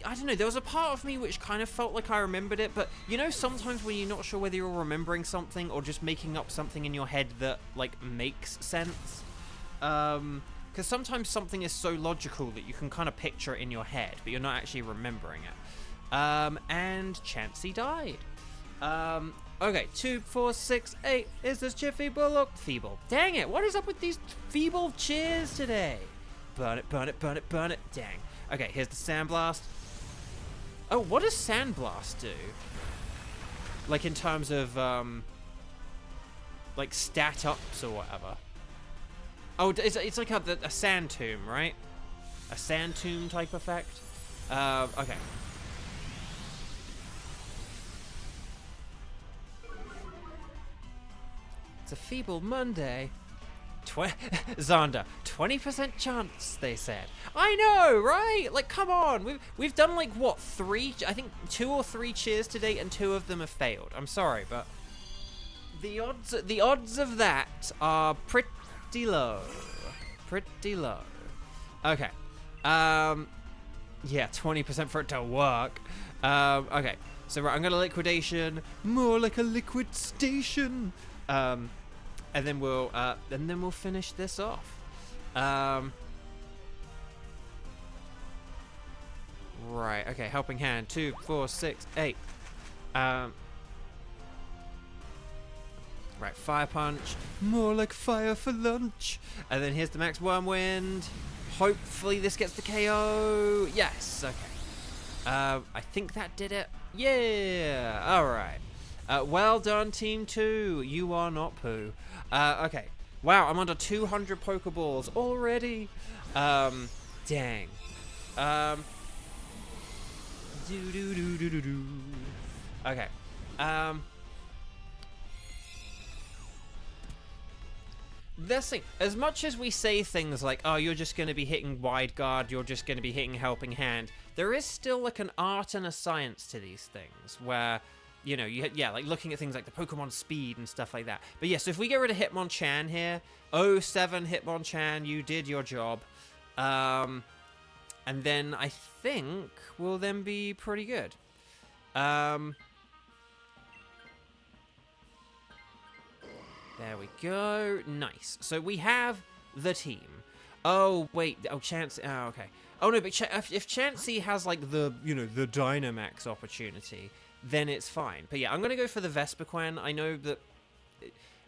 I don't know, there was a part of me which kind of felt like I remembered it, but, you know, sometimes when you're not sure whether you're remembering something or just making up something in your head that, like, makes sense? Because sometimes something is so logical that you can kind of picture it in your head, but you're not actually remembering it. And Chansey died. Okay, 2, 4, 6, 8. Is this Jiffy Bullock? Feeble. Dang it, what is up with these feeble cheers today? Burn it, burn it, burn it, burn it. Dang. Okay, here's the Sandblast. Oh, what does Sandblast do? Like, in terms of, like, stat ups or whatever. Oh, it's like a Sand Tomb, right? A Sand Tomb type effect? Okay. It's a feeble Monday. Zonda, 20% chance, they said. I know, right? Like, come on. We've done, like, what, 3? I think 2 or 3 cheers to date, and 2 of them have failed. I'm sorry, but the odds of that are pretty low. Pretty low. Okay. Yeah, 20% for it to work. Okay. So right, I'm gonna Liquidation. More like a liquid station. And then we'll finish this off. Right. Okay. Helping Hand. 2, 4, 6, 8. Right, Fire Punch. More like fire for lunch. And then here's the Max Wormwind. Hopefully this gets the KO. Yes, okay. I think that did it. Yeah, alright. Well done, Team 2. You are not poo. Okay. Wow, I'm under 200 Pokeballs already. Dang. Okay. This thing, as much as we say things like, oh, you're just going to be hitting Wide Guard, you're just going to be hitting Helping Hand, there is still like an art and a science to these things where, you know, like looking at things like the Pokemon speed and stuff like that. But yes, so if we get rid of Hitmonchan here, 07 Hitmonchan, you did your job. And then I think we'll then be pretty good. There we go. Nice. So we have the team. Oh, wait. Oh, Chansey. Oh, okay. Oh, no, but if Chansey has, like, the, you know, the Dynamax opportunity, then it's fine. But yeah, I'm going to go for the Vespiquen. I know that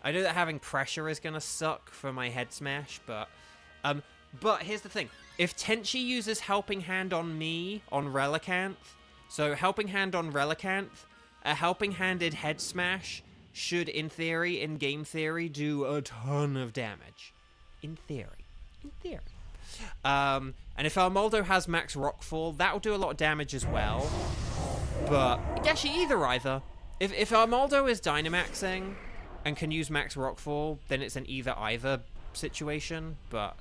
having pressure is going to suck for my head smash, but here's the thing. If Tenchi uses Helping Hand on me, on Relicanth, so Helping Hand on Relicanth, a Helping Handed head smash should, in theory, in game theory, do a ton of damage. In theory. In theory. And if Armaldo has Max Rockfall, that'll do a lot of damage as well. But, actually, either. If Armaldo is Dynamaxing and can use Max Rockfall, then it's an either situation. But,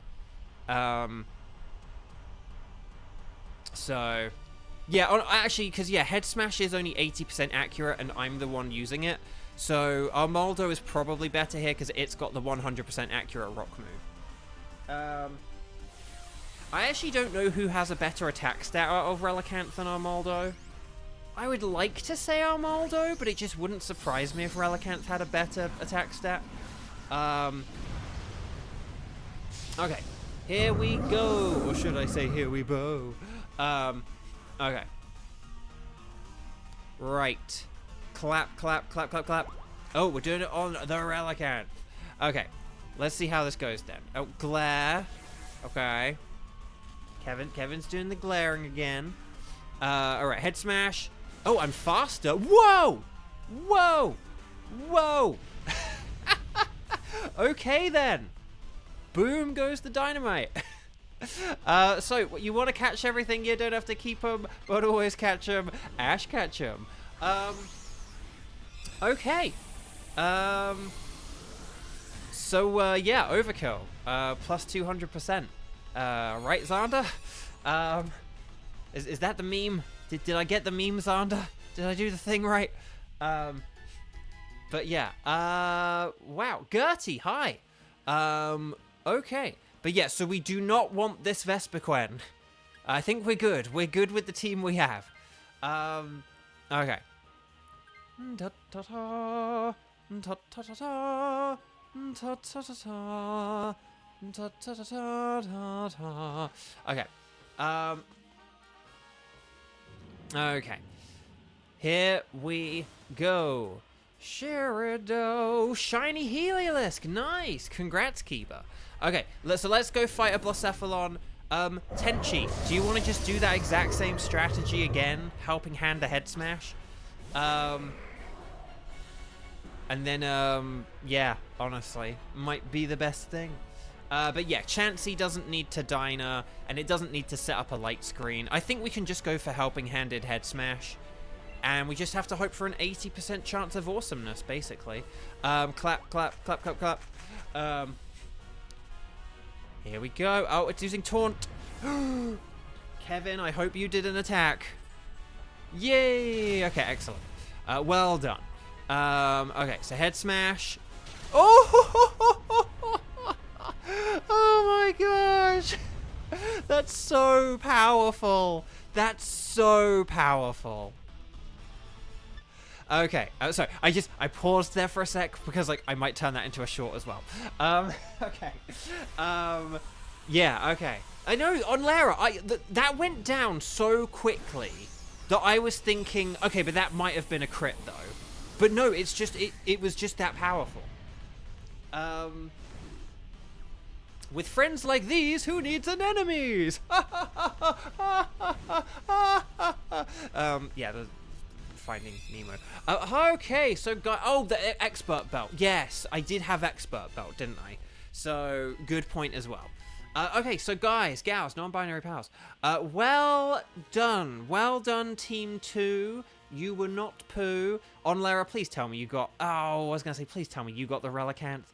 so, yeah, actually, because, yeah, Head Smash is only 80% accurate, and I'm the one using it. So, Armaldo is probably better here because it's got the 100% accurate rock move. I actually don't know who has a better attack stat out of Relicanth than Armaldo. I would like to say Armaldo, but it just wouldn't surprise me if Relicanth had a better attack stat. Okay. Here we go. Or should I say here we bow. Okay. Right. Clap, clap, clap, clap, clap. Oh, we're doing it on the Relicanth. Okay. Let's see how this goes then. Oh, glare. Okay. Kevin's doing the glaring again. Alright, head smash. Oh, I'm faster. Whoa! Whoa! Whoa! Okay then. Boom goes the dynamite. So, you want to catch everything, you don't have to keep them, but always catch them. Ash catch them. Okay. So, yeah, overkill. Plus 200%. Right, Xander? Is that the meme? Did I get the meme, Xander? Did I do the thing right? But yeah. Wow. Gertie, hi. Okay. But yeah, so we do not want this Vespiquen. I think we're good. We're good with the team we have. Okay. Okay. Okay. Here we go. Sherido. Shiny Heliolisk. Nice. Congrats, Keeper. Okay, so let's go fight a Blacephalon. Tenchi, do you want to just do that exact same strategy again? Helping Hand the head smash? And then, yeah, honestly, might be the best thing. But yeah, Chansey doesn't need to Dyna, and it doesn't need to set up a light screen. I think we can just go for Helping Handed head smash. And we just have to hope for an 80% chance of awesomeness, basically. Clap, clap, clap, clap, clap. Here we go. Oh, it's using Taunt. Kevin, I hope you did an attack. Yay! Okay, excellent. Well done. Okay, so head smash. Oh! Oh my gosh! That's so powerful. That's so powerful. Okay, sorry, I paused there for a sec because, like, I might turn that into a short as well. Okay. Yeah, okay. I know, on Lara, that went down so quickly that I was thinking, okay, but that might have been a crit, though. But no, it's just, it was just that powerful. With friends like these, who needs an enemies? Yeah, the Finding Nemo. Okay, so the expert belt. Yes, I did have expert belt, didn't I? So good point as well. Okay, so guys, gals, non-binary pals. Well done, Team 2. You were not poo. Onlara, please tell me you got. Oh, I was gonna say, please tell me you got the Relicanth.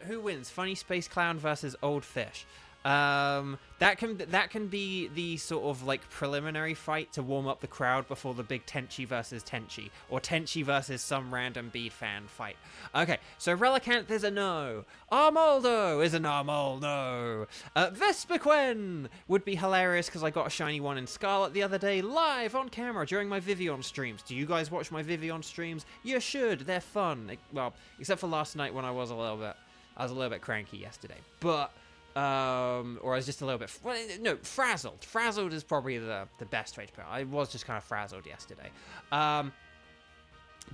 Who wins? Funny Space Clown versus Old Fish. That can be the sort of like preliminary fight to warm up the crowd before the big Tenchi versus Tenchi, or Tenchi versus some random bead fan fight. Okay, so Relicanth is a no. Armaldo is an Armaldo. Vespiquen would be hilarious because I got a shiny one in Scarlet the other day live on camera during my Vivian streams. Do you guys watch my Vivian streams? You should. They're fun. Well, except for last night when I was a little bit cranky yesterday, but. Or I was just a little bit, frazzled. Frazzled is probably the best way to put it. I was just kind of frazzled yesterday. But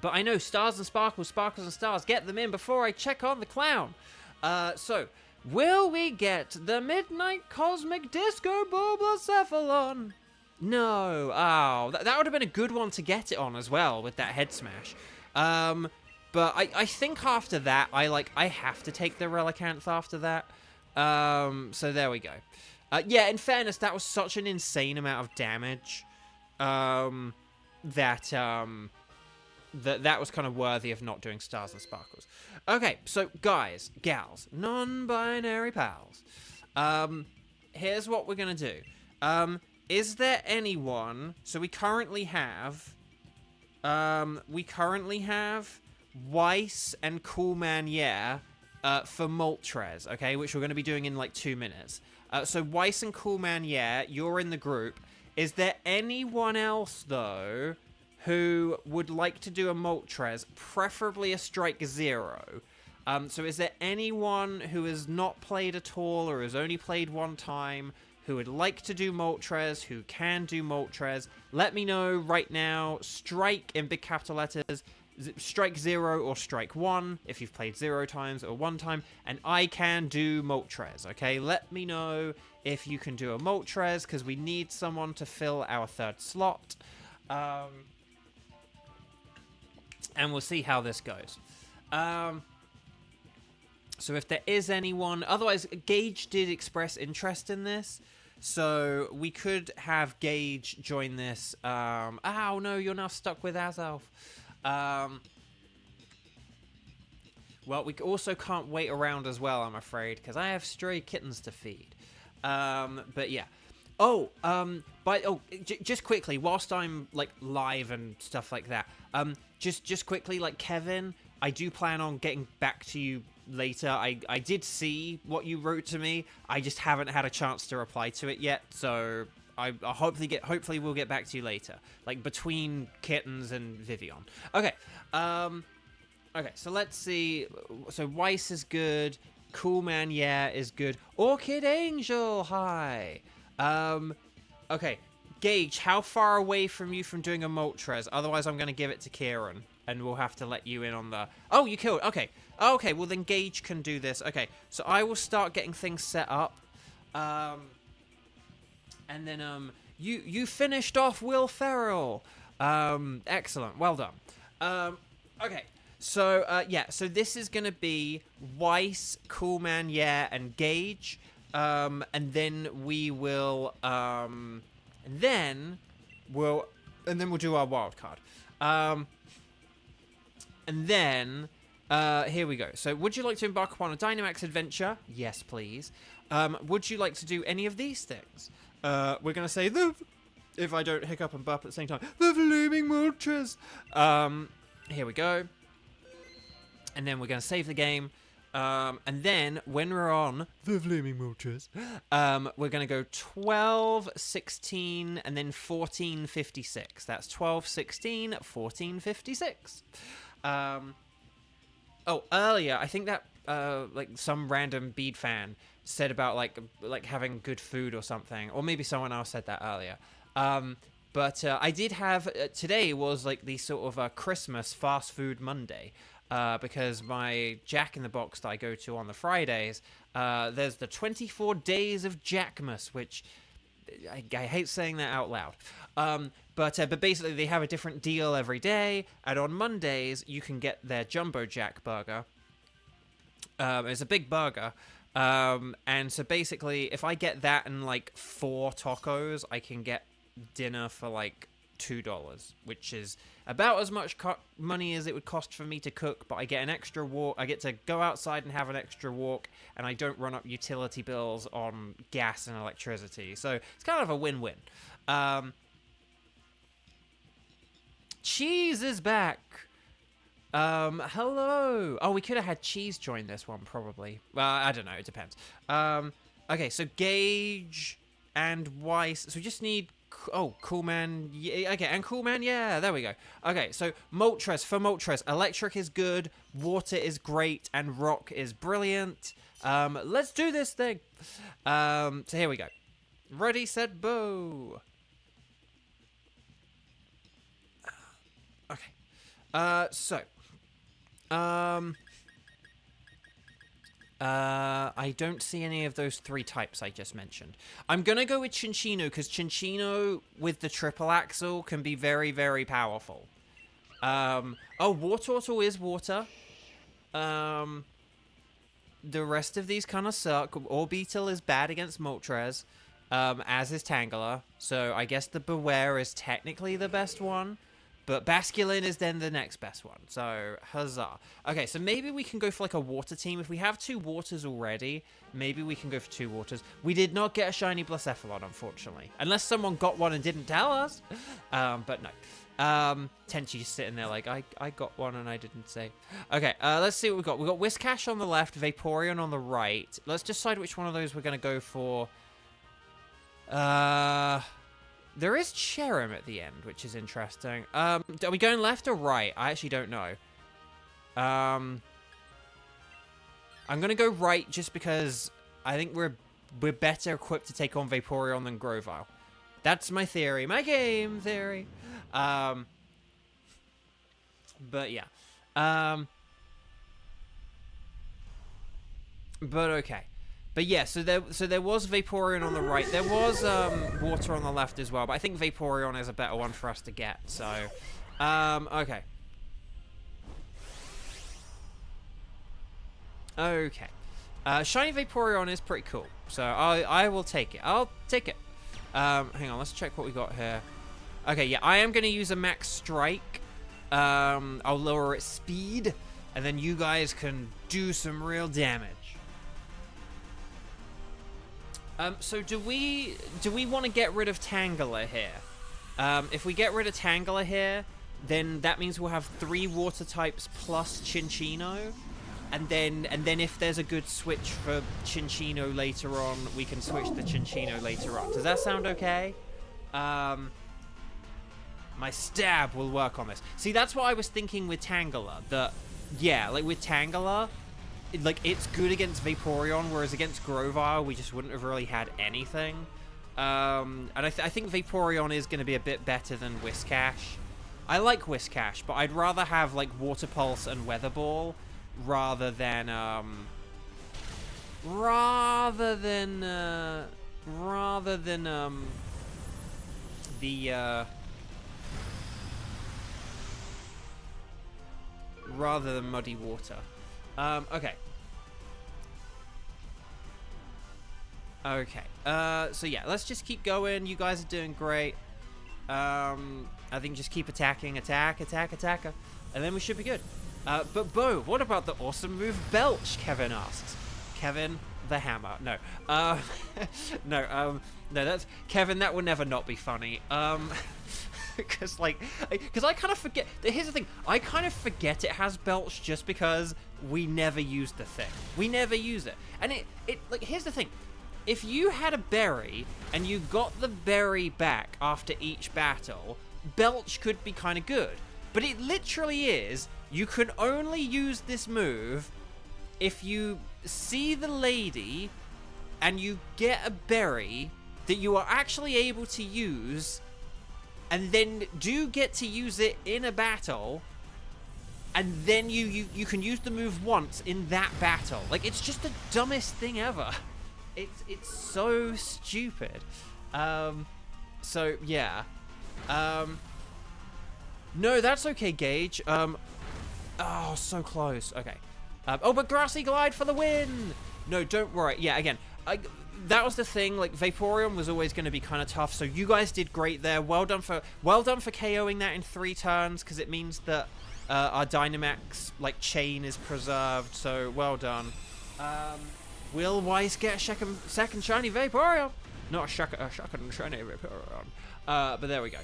I know Stars and Sparkles, Sparkles and Stars, get them in before I check on the clown. So, will we get the Midnight Cosmic Disco Bulbacephalon? No. Oh, that would have been a good one to get it on as well with that head smash. But I think after that, I have to take the Relicanth after that. So there we go. Yeah, in fairness, that was such an insane amount of damage, that was kind of worthy of not doing Stars and Sparkles. Okay, so guys, gals, non-binary pals, here's what we're gonna do. Is there anyone, so we currently have Weiss and Coolman Yeah, for Moltres, okay, which we're going to be doing in like 2 minutes. So Weiss and Coolman, yeah, you're in the group. Is there anyone else, though, who would like to do a Moltres, preferably a Strike 0? So is there anyone who has not played at all or has only played one time who would like to do Moltres, who can do Moltres? Let me know right now. Strike in big capital letters. Strike 0 or Strike 1 if you've played 0 times or 1 time, and I can do Moltres, okay? Let me know if you can do a Moltres, because we need someone to fill our 3rd slot. And we'll see how this goes. So if there is anyone... Otherwise, Gage did express interest in this, so we could have Gage join this. Oh, no, you're now stuck with Azelf. Well, we also can't wait around as well, I'm afraid, because I have stray kittens to feed. But yeah. Just quickly, whilst I'm like live and stuff like that, just quickly, like Kevin, I do plan on getting back to you later. I did see what you wrote to me. I just haven't had a chance to reply to it yet, so I hopefully we'll get back to you later, like between kittens and Vivian. Okay, okay. So let's see. So Weiss is good. Coolman, yeah, is good. Orchid Angel, hi. Okay. Gage, how far away from you from doing a Moltres? Otherwise, I'm gonna give it to Kieran, and we'll have to let you in on the. Oh, you killed. Okay. Okay. Well, then Gage can do this. Okay. So I will start getting things set up. And then, you finished off Will Ferrell. Excellent. Well done. Okay. So, yeah. So this is going to be Weiss, Coolman, yeah, and Gage. And then we will, and then we'll do our wild card. And then, here we go. So, would you like to embark upon a Dynamax adventure? Yes, please. Would you like to do any of these things? We're going to say if I don't hiccup and burp at the same time, the Blooming Moltres. Here we go. And then we're going to save the game. And then when we're on the Blooming Moltres, we're going to go 12, 16, and then 14, 56. That's 12, 16, 14, 56. Earlier, I think that like some random bead fan said about like having good food or something, or maybe someone else said that earlier. But I did have today was like the sort of Christmas fast food Monday. because my Jack in the Box that I go to on the Fridays, there's the 24 Days of Jackmas, which I hate saying that out loud. But basically they have a different deal every day, and on Mondays you can get their Jumbo Jack burger. It's a big burger. And so basically, if I get that and like 4 tacos, I can get dinner for like $2, which is about as much money as it would cost for me to cook, but I get an extra walk. I get to go outside and have an extra walk, and I don't run up utility bills on gas and electricity. So it's kind of a win-win. Cheese is back. Hello. Oh, we could have had Cheese join this one, probably. I don't know. It depends. Okay, so Gage and Weiss. So we just need... Oh, Cool Man. Yeah, okay, and Cool Man. Yeah, there we go. Okay, so Moltres. For Moltres, Electric is good, Water is great, and Rock is brilliant. Let's do this thing. So here we go. Ready, set, bow. Okay. I don't see any of those 3 types I just mentioned. I'm gonna go with Chinchino, because Chinchino with the triple axle can be very, very powerful. Oh, Wartortle is water. The rest of these kind of suck. Orbeetle is bad against Moltres, as is Tangela. So I guess the Beware is technically the best one. But Basculin is then the next best one, so huzzah. Okay, so maybe we can go for like a water team. If we have 2 waters already, maybe we can go for 2 waters. We did not get a shiny Blacephalon, unfortunately. Unless someone got one and didn't tell us. But no. Tenchi just sitting there like, I got one and I didn't say. Okay, let's see what we've got. We've got Whiscash on the left, Vaporeon on the right. Let's decide which one of those we're going to go for. There is Cherim at the end, which is interesting. Are we going left or right? I actually don't know. I'm gonna go right just because I think we're better equipped to take on Vaporeon than Grovyle. That's my theory. My game theory. But yeah. But okay. But yeah, so there was Vaporeon on the right. There was Water on the left as well, but I think Vaporeon is a better one for us to get. So, okay. Okay. Shiny Vaporeon is pretty cool, so I will take it. I'll take it. Hang on, let's check what we got here. Okay, yeah, I am going to use a Max Strike. I'll lower its speed, and then you guys can do some real damage. So do we want to get rid of Tangela here? If we get rid of Tangela here, then that means we'll have 3 water types plus Chinchino, and then if there's a good switch for Chinchino later on, we can switch the Chinchino later on. Does that sound okay? My stab will work on this. See, that's what I was thinking with Tangela. That, yeah, like with Tangela, like, it's good against Vaporeon, whereas against Grovyle, we just wouldn't have really had anything. And I think Vaporeon is going to be a bit better than Whiscash. I like Whiscash, but I'd rather have, like, Water Pulse and Weather Ball rather than Muddy Water. Okay. Okay. So yeah, let's just keep going. You guys are doing great. I think just keep attacking, attack, and then we should be good. But Bo, what about the awesome move Belch? Kevin asks. Kevin the Hammer. No. No, that's Kevin. That will never not be funny. Because I kind of forget. Here's the thing. I kind of forget it has Belch just because we never use the thing. We never use it. And like, here's the thing. If you had a berry and you got the berry back after each battle, Belch could be kind of good. But it literally is, you can only use this move if you see the lady and you get a berry that you are actually able to use, and then do get to use it in a battle, and then you can use the move once in that battle. Like, it's just the dumbest thing ever. It's so stupid. So yeah. No, that's okay, Gage. Oh, so close. Okay. Oh, but Grassy Glide for the win! No, don't worry. Yeah, again, that was the thing. Like, Vaporeon was always going to be kind of tough, so you guys did great there. Well done for KOing that in 3 turns, because it means that our Dynamax, like, chain is preserved, so well done. Will Wise get a second shiny Vaporeon? Not a second shiny Vaporeon. But there we go.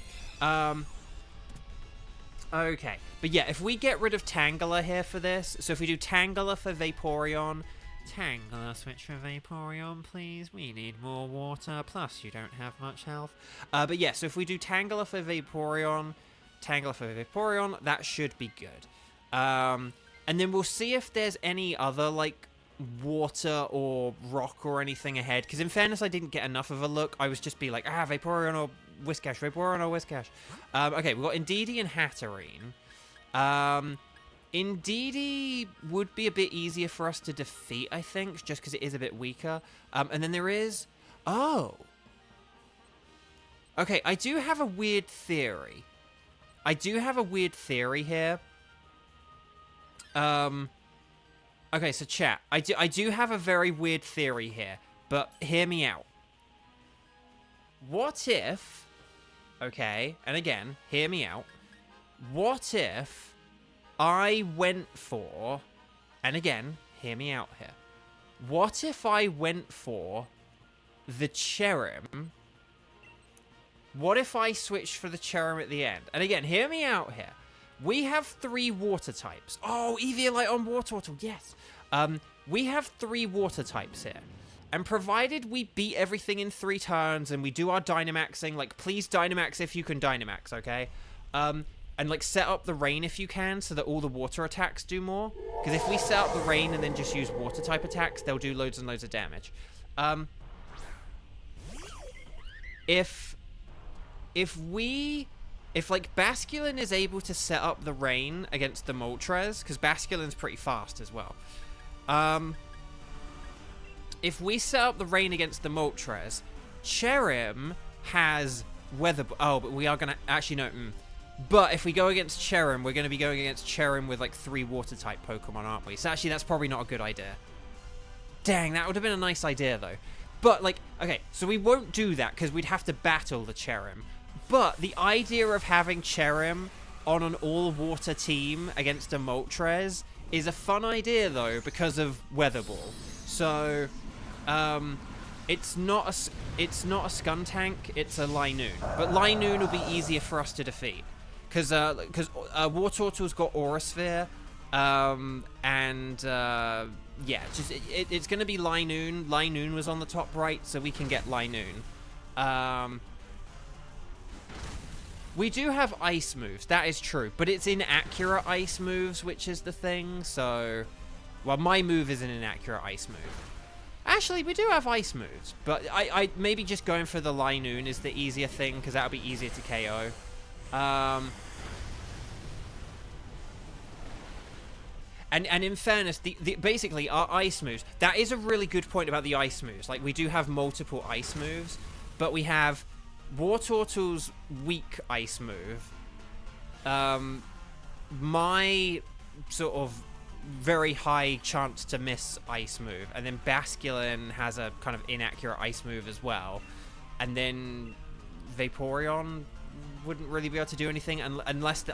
Okay. But yeah, if we get rid of Tangela here for this, so if we do Tangela for Vaporeon, Tangela switch for Vaporeon, please. We need more water, plus you don't have much health. But yeah, so if we do Tangela for Vaporeon, that should be good. And then we'll see if there's any other, like, water or rock or anything ahead, because in fairness I didn't get enough of a look. I was just be like, Vaporeon or Whiscash, Vaporeon or Whiscash. Okay, we've got Indeedee and Hatterene. Indeedee would be a bit easier for us to defeat, I think, just because it is a bit weaker. And then there is... Oh! Okay, I do have a weird theory. Here. Okay, so chat, I do have a very weird theory here, but hear me out. What if... Okay, and again, hear me out. What if I went for... And again, hear me out here. What if I went for the Cherrim? What if I switched for the Cherrim at the end? And again, hear me out here. We have 3 water types. Oh, Eviolite on Wartortle, yes. We have 3 water types here. And provided we beat everything in 3 turns and we do our Dynamaxing, like, please Dynamax if you can Dynamax, okay? And, like, set up the rain if you can so that all the water attacks do more. Because if we set up the rain and then just use water type attacks, they'll do loads and loads of damage. If like, Basculin is able to set up the rain against the Moltres, because Basculin's pretty fast as well. If we set up the rain against the Moltres, Cherrim has Weather... Oh, but we are going to... Actually, no. But if we go against Cherrim, we're going to be going against Cherrim with, like, 3 Water-type Pokemon, aren't we? So actually, that's probably not a good idea. Dang, that would have been a nice idea, though. But, like, okay, so we won't do that, because we'd have to battle the Cherrim. But the idea of having Cherrim on an all-water team against a Moltres is a fun idea, though, because of Weather Ball. So, it's not a Skuntank, it's a Linoon. But Linoon will be easier for us to defeat. Because Wartortle's got Aura Sphere, yeah, just it's going to be Linoon. Linoon was on the top right, so we can get Linoon. We do have ice moves, that is true, but it's inaccurate ice moves, which is the thing, so... Well, my move is an inaccurate ice move. Actually, we do have ice moves, but I maybe just going for the Linoon is the easier thing, because that'll be easier to KO. And in fairness, basically, our ice moves, that is a really good point about the ice moves. Like, we do have multiple ice moves, but we have Wartortle's weak ice move, my sort of very high chance to miss ice move, and then Basculin has a kind of inaccurate ice move as well, and then Vaporeon wouldn't really be able to do anything unless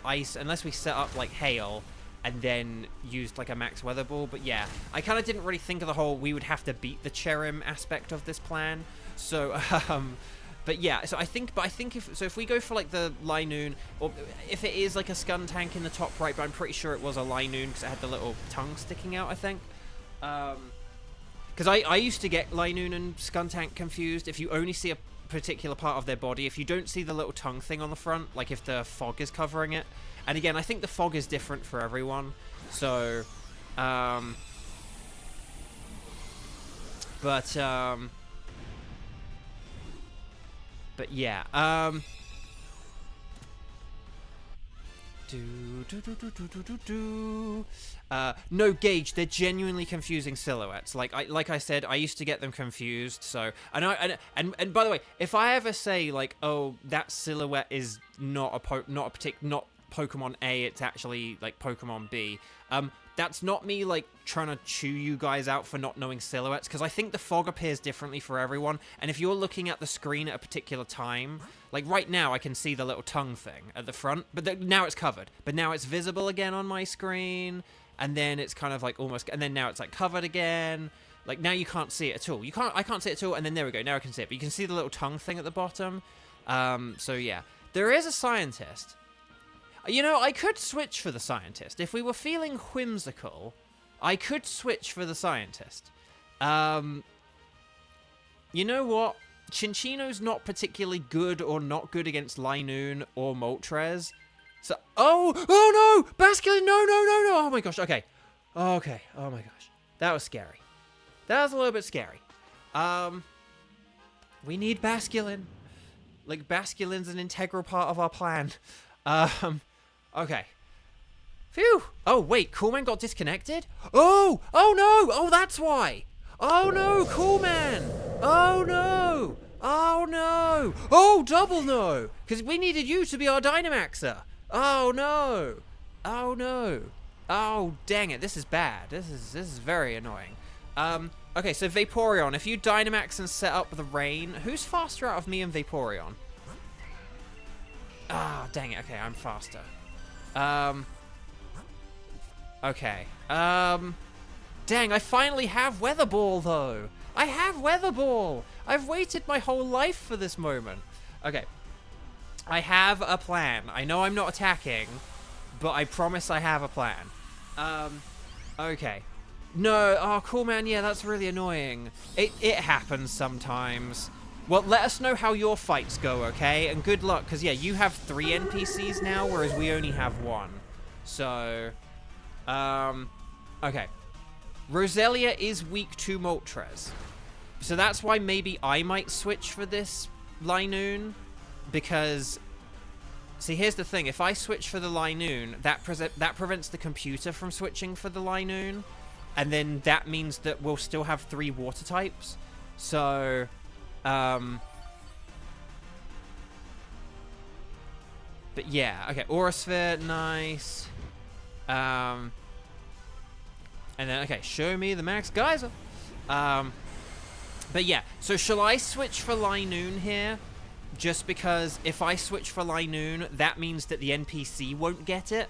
we set up like Hail and then used like a max weather ball. But yeah, I kind of didn't really think of the whole we would have to beat the Cherrim aspect of this plan. So but yeah, so I think if we go for like the Linoon, or if it is like a Skuntank in the top right, but I'm pretty sure it was a Linoon because it had the little tongue sticking out, I think. Because I used to get Linoon and Skuntank confused. If you only see a particular part of their body, if you don't see the little tongue thing on the front, like if the fog is covering it. And again, I think the fog is different for everyone. So, but yeah, No, Gage, they're genuinely confusing silhouettes. Like I said, I used to get them confused. So, and by the way, if I ever say like, oh, that silhouette is not Pokemon A, it's actually like Pokemon B. That's not me like trying to chew you guys out for not knowing silhouettes, because I think the fog appears differently for everyone. And if you're looking at the screen at a particular time, like right now I can see the little tongue thing at the front, but now it's covered. But now it's visible again on my screen, and then it's kind of like almost, and then now it's like covered again. Like now you can't see it at all. I can't see it at all, and then there we go. Now I can see it, but you can see the little tongue thing at the bottom. So yeah, there is a scientist. You know, I could switch for the scientist. If we were feeling whimsical, I could switch for the scientist. You know what? Chinchino's not particularly good or not good against Linoon or Moltres. So, oh no! Basculin, no! Oh my gosh, okay. Okay, oh my gosh. That was scary. That was a little bit scary. We need Basculin. Like, Basculin's an integral part of our plan. Okay. Phew. Oh, wait. Coolman got disconnected? Oh no. Oh, that's why. Oh, no. Coolman. Oh, no. Oh, no. Oh, double no. Because we needed you to be our Dynamaxer. Oh, no. Oh, no. Oh, dang it. This is bad. This is very annoying. Okay, so Vaporeon. If you Dynamax and set up the rain, who's faster out of me and Vaporeon? Ah, dang it. Okay, I'm faster. Okay. Dang, I finally have Weather Ball, though. I have Weather Ball. I've waited my whole life for this moment. Okay. I have a plan. I know I'm not attacking, but I promise I have a plan. Okay. No, oh, cool, man. Yeah, that's really annoying. It happens sometimes. Well, let us know how your fights go, okay? And good luck, because, yeah, you have 3 NPCs now, whereas we only have 1. So, okay. Roselia is weak to Moltres. So that's why maybe I might switch for this Linoon, because, see, here's the thing. If I switch for the Linoon, that prevents the computer from switching for the Linoon, and then that means that we'll still have 3 water types. So... but yeah, okay, Aurasphere, nice. And then, okay, show me the Max Geyser. But yeah, so shall I switch for Linoon here? Just because if I switch for Linoon, that means that the NPC won't get it.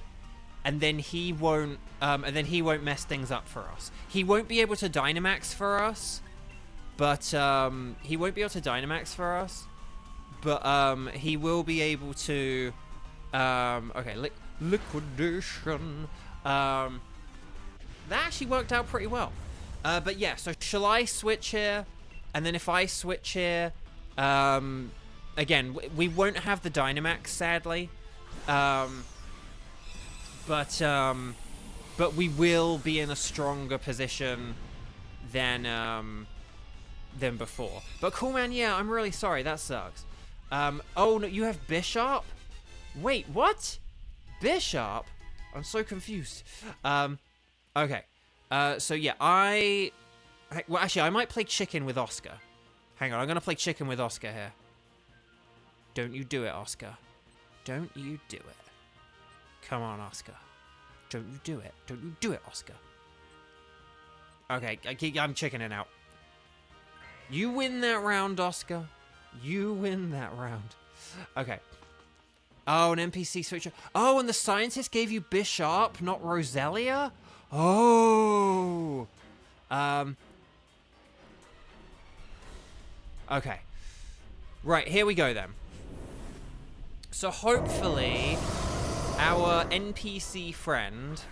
And then he won't mess things up for us. He won't be able to Dynamax for us. But, he won't be able to Dynamax for us. But, he will be able to, okay, Liquidation. That actually worked out pretty well. But yeah, so shall I switch here? And then if I switch here, again, we won't have the Dynamax, sadly. But we will be in a stronger position than before. But cool, man, yeah, I'm really sorry. That sucks. Oh, no, you have Bishop? Wait, what? Bishop? I'm so confused. Okay. So, yeah, well, actually, I might play chicken with Oscar. Hang on, I'm going to play chicken with Oscar here. Don't you do it, Oscar. Don't you do it. Come on, Oscar. Don't you do it. Don't you do it, Oscar. Okay, I'm chickening out. You win that round, Oscar. You win that round. Okay. Oh, an NPC switcher. Oh, and the scientist gave you Bishop, not Roselia? Oh. Okay. Right, here we go then. So hopefully our NPC friend,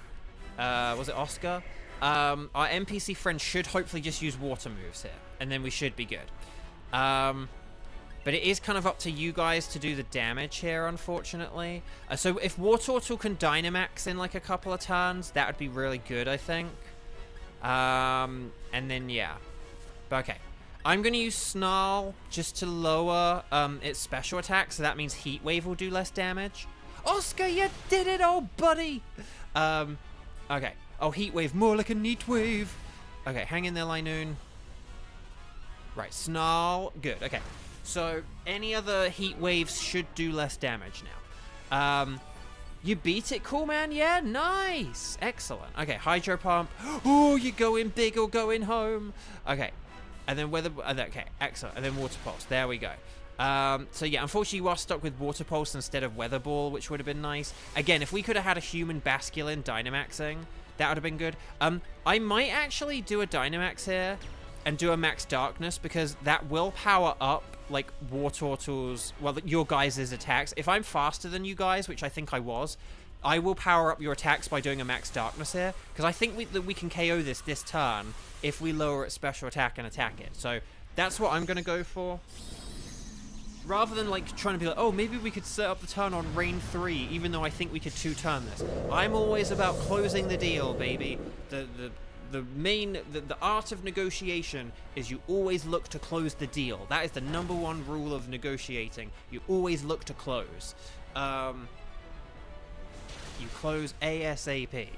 was it Oscar? Our NPC friend should hopefully just use water moves here, and then we should be good. But it is kind of up to you guys to do the damage here, unfortunately. So if Wartortle can Dynamax in like a couple of turns, that would be really good, I think. And then, yeah. But okay. I'm going to use Snarl just to lower its special attack, so that means Heat Wave will do less damage. Oscar, you did it, old buddy. Okay. Oh, heat wave, more like a neat wave. Okay, hang in there, Linoon. Right, snarl. Good. Okay. So any other heat waves should do less damage now. You beat it, cool man. Yeah, nice, excellent. Okay, hydro pump. Oh, you going big or going home? Okay, and then weather. Okay, excellent. And then water pulse. There we go. So yeah, unfortunately you are stuck with water pulse instead of weather ball, which would have been nice. Again, if we could have had a human basculin Dynamaxing, that would have been good. I might actually do a Dynamax here and do a max darkness, because that will power up like Wartortle's, well, your guys' attacks. If I'm faster than you guys, which I think I was, I will power up your attacks by doing a max darkness here, because I think that we can KO this turn if we lower its special attack and attack it. So that's what I'm going to go for. Rather than like trying to be like, oh, maybe we could set up the turn on Rain 3, even though I think we could 2-turn this. I'm always about closing the deal, baby. The art of negotiation is you always look to close the deal. That is the #1 rule of negotiating. You always look to close. You close ASAP.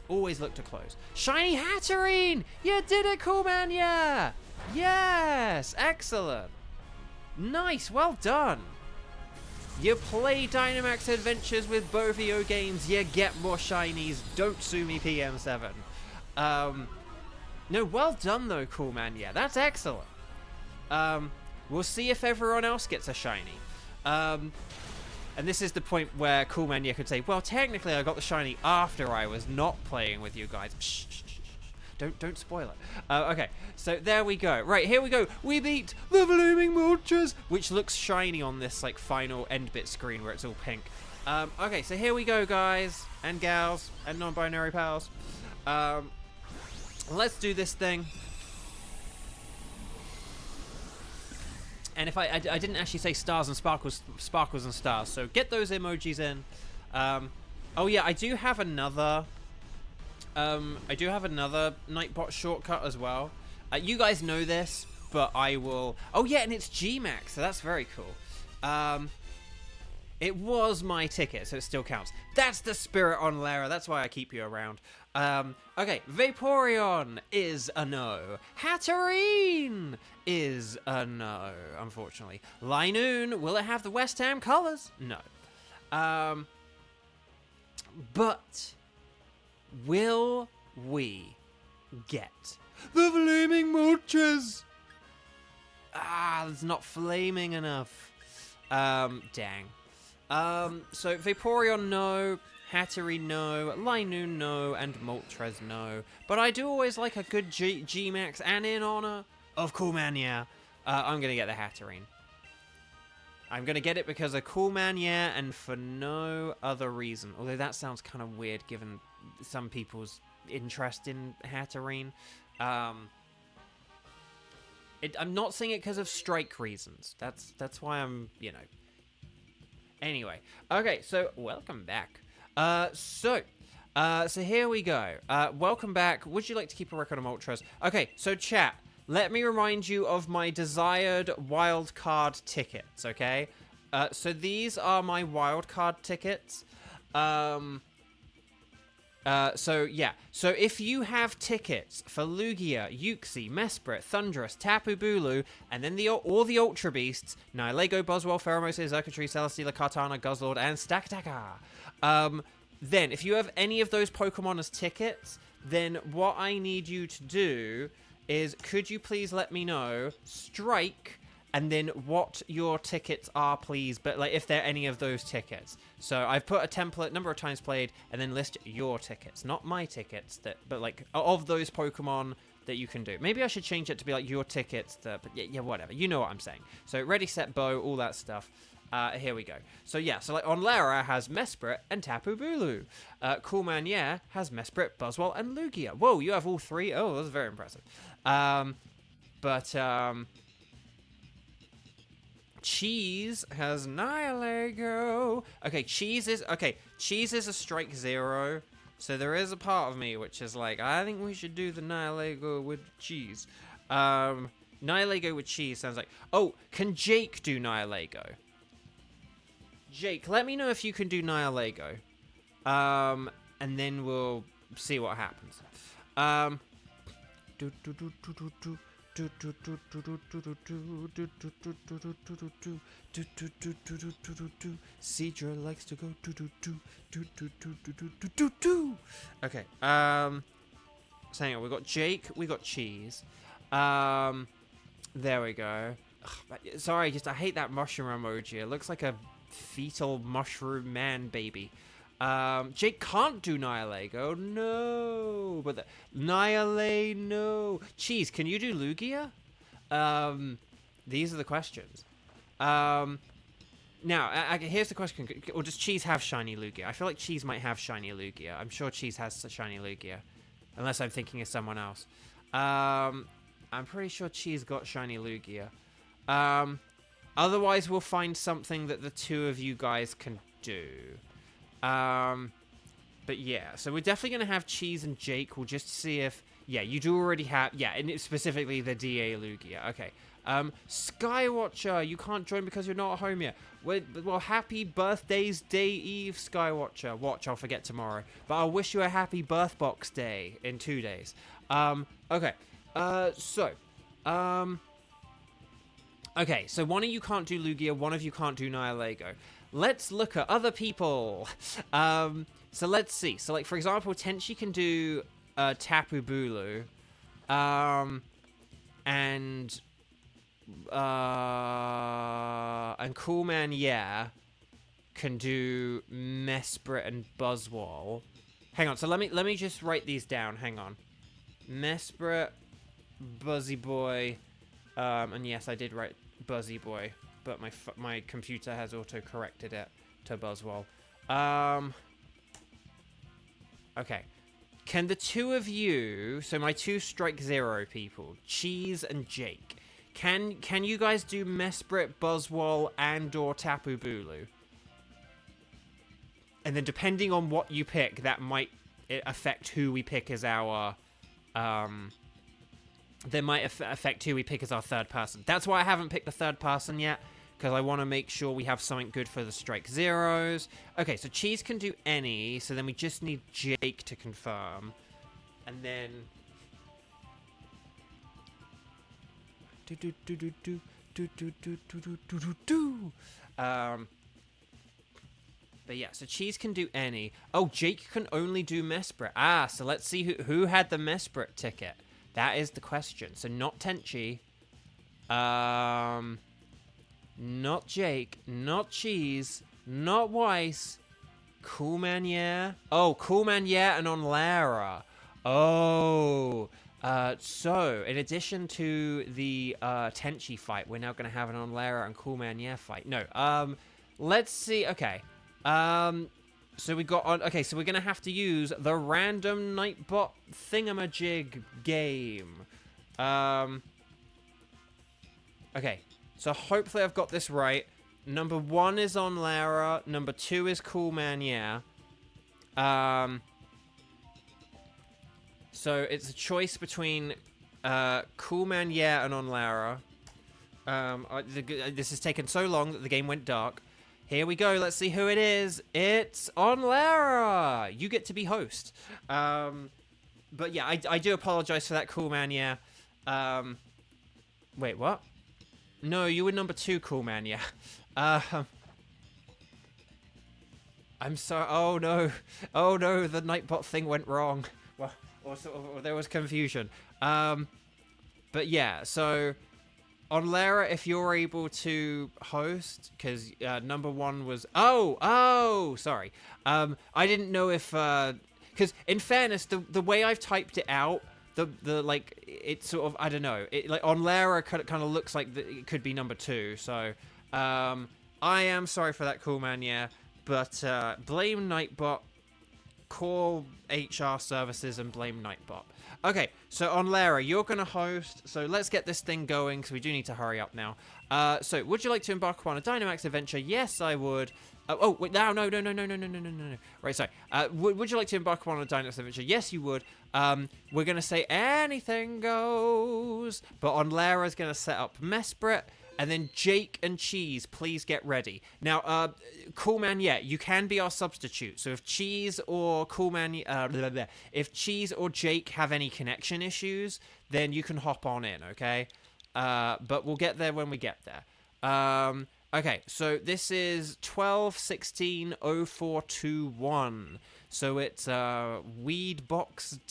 Always look to close. Shiny Hatterene! You did it, cool man, yeah! Yes! Excellent. Nice, well done. You play Dynamax Adventures with both of your games, you get more shinies. Don't sue me, PM7. No, well done though, cool man. Yeah, that's excellent. We'll see if everyone else gets a shiny. And this is the point where cool man could say, well, technically I got the shiny after I was not playing with you guys. Shh, shh, shh, shh. Don't spoil it. Okay, so there we go. Right, here we go. We beat the Blooming Moltres, which looks shiny on this like final end bit screen where it's all pink. Okay, so here we go, guys and gals and non-binary pals. Let's do this thing. And if I didn't actually say stars and sparkles and stars, so get those emojis in. Oh yeah, I do have another Nightbot shortcut as well. You guys know this, but I will. Oh yeah, and it's Gmax, so that's very cool. It was my ticket, so it still counts. That's the spirit on Lara. That's why I keep you around. Okay, Vaporeon is a no. Hatterene is a no, unfortunately. Linoon, will it have the West Ham colours? No. But will we get the Flaming Moltres? Ah, it's not flaming enough. Dang. So Vaporeon, no. Hatterene, no. Linoon, no. And Moltres, no. But I do always like a good G-Max, and in honor of Coolmania, I'm going to get the Hatterene. I'm going to get it because of Coolmania and for no other reason. Although that sounds kind of weird given some people's interest in Hatterene. I'm not saying it because of strike reasons. That's why I'm, you know. Anyway, okay, so welcome back. So here we go. Welcome back. Would you like to keep a record of Moltres? Okay, so chat, let me remind you of my desired wildcard tickets, okay? So these are my wildcard tickets. So yeah. So if you have tickets for Lugia, Uxie, Mesprit, Thundurus, Tapu Bulu, and then all the Ultra Beasts, Nihilego, Buzzwole, Pheromosa, Xurkitree, Celesteela, Kartana, Guzzlord, and Stakataka. Then if you have any of those Pokemon as tickets, then what I need you to do is, could you please let me know, strike, and then what your tickets are, please, but like if they're any of those tickets. So I've put a template, number of times played, and then list your tickets, not my tickets, but like of those Pokemon that you can do. Maybe I should change it to be like your tickets, but yeah, whatever. You know what I'm saying. So ready, set, bow, all that stuff. Here we go. So yeah, so like on Lara has Mesprit and Tapu Bulu. Coolmania has Mesprit, Buzzwole, and Lugia. Whoa, you have all three? Oh, that's very impressive. Cheese has Nihilego. Okay, Cheese is a strike 0. So there is a part of me which is like, I think we should do the Nihilego with Cheese. Nihilego with Cheese sounds like, oh, can Jake do Nihilego? Jake, let me know if you can do Nihilego. And then we'll see what happens. Cedra likes to go Okay. So hang on, we got Jake, we got Cheese. There we go. Ugh, sorry, I hate that mushroom emoji. It looks like a fetal mushroom man baby. Jake can't do Nihilego. No. But Nihilate, no. Cheese, can you do Lugia? These are the questions. Now, here's the question. Or does Cheese have shiny Lugia? I feel like Cheese might have shiny Lugia. I'm sure Cheese has shiny Lugia. Unless I'm thinking of someone else. I'm pretty sure Cheese got shiny Lugia. Otherwise, we'll find something that the two of you guys can do. But yeah, so we're definitely going to have Cheese and Jake. We'll just see if... Yeah, you do already have... Yeah, and it's specifically the DA Lugia. Okay. Skywatcher, you can't join because you're not at home yet. Well, happy birthdays day eve, Skywatcher. Watch, I'll forget tomorrow. But I'll wish you a happy birthbox day in 2 days. Okay. Okay, so one of you can't do Lugia, one of you can't do Nihilego. Let's look at other people. So let's see. So, like, for example, Tenchi can do Tapu Bulu. And Coolman, yeah, can do Mesprit and Buzzwole. Hang on, so let me just write these down. Hang on. Mesprit, Buzzy Boy, and yes, I did write Buzzy Boy, but my computer has auto-corrected it to Buzzwole. Okay. Can the two of you, so my two Strike Zero people, Cheese and Jake, can you guys do Mesprit, Buzzwole, and or Tapu Bulu? And then depending on what you pick, that might affect who we pick as our... That might affect who we pick as our third person. That's why I haven't picked the third person yet, because I want to make sure we have something good for the Strike Zeros. Okay, so Cheese can do any, so then we just need Jake to confirm. And then... But yeah, so Cheese can do any. Oh, Jake can only do Mesprit. Ah, so let's see who had the Mesprit ticket. That is the question. So not Tenchi. Not Jake. Not Cheese. Not Weiss. Coolman, yeah. Oh, Coolman, yeah, and on Lara. Oh. So, in addition to the Tenchi fight, we're now going to have an on Lara and Coolman, yeah fight. No. Let's see. Okay. So we got on... Okay, so we're going to have to use the random Nightbot thingamajig game. Okay, so hopefully I've got this right. Number 1 is on Lara. Number 2 is Coolman, yeah. So it's a choice between Coolman, yeah, and on Lara. This has taken so long that the game went dark. Here we go. Let's see who it is. It's on Lara. You get to be host. But yeah, I do apologize for that, Coolman, yeah. Wait, what? No, you were number 2, Coolman, yeah. I'm sorry. Oh no. Oh no, the Nightbot thing went wrong. Well, or there was confusion. But yeah, so... On Lara, if you're able to host, because number 1 was... Oh, sorry. I didn't know if... Because, in fairness, the way I've typed it out, like, it's sort of... I don't know. It, like, on Lara, kind of looks like it could be number 2. So, I am sorry for that, Coolman, yeah. But, blame Nightbot, call HR services, and blame Nightbot. Okay, so on Lara, you're going to host, so let's get this thing going, because we do need to hurry up now. So, would you like to embark upon a Dynamax adventure? Yes, I would. Oh, wait, no. Right, sorry. Would you like to embark upon a Dynamax adventure? Yes, you would. We're going to say anything goes, but on Lara's going to set up Mesprit, And then Jake and Cheese, please get ready. Now, Coolman, yeah, you can be our substitute. So if Cheese or Coolman, if Cheese or Jake have any connection issues, then you can hop on in, okay? But we'll get there when we get there. Okay, so this is 12/16/0421. So it's Weed Boxing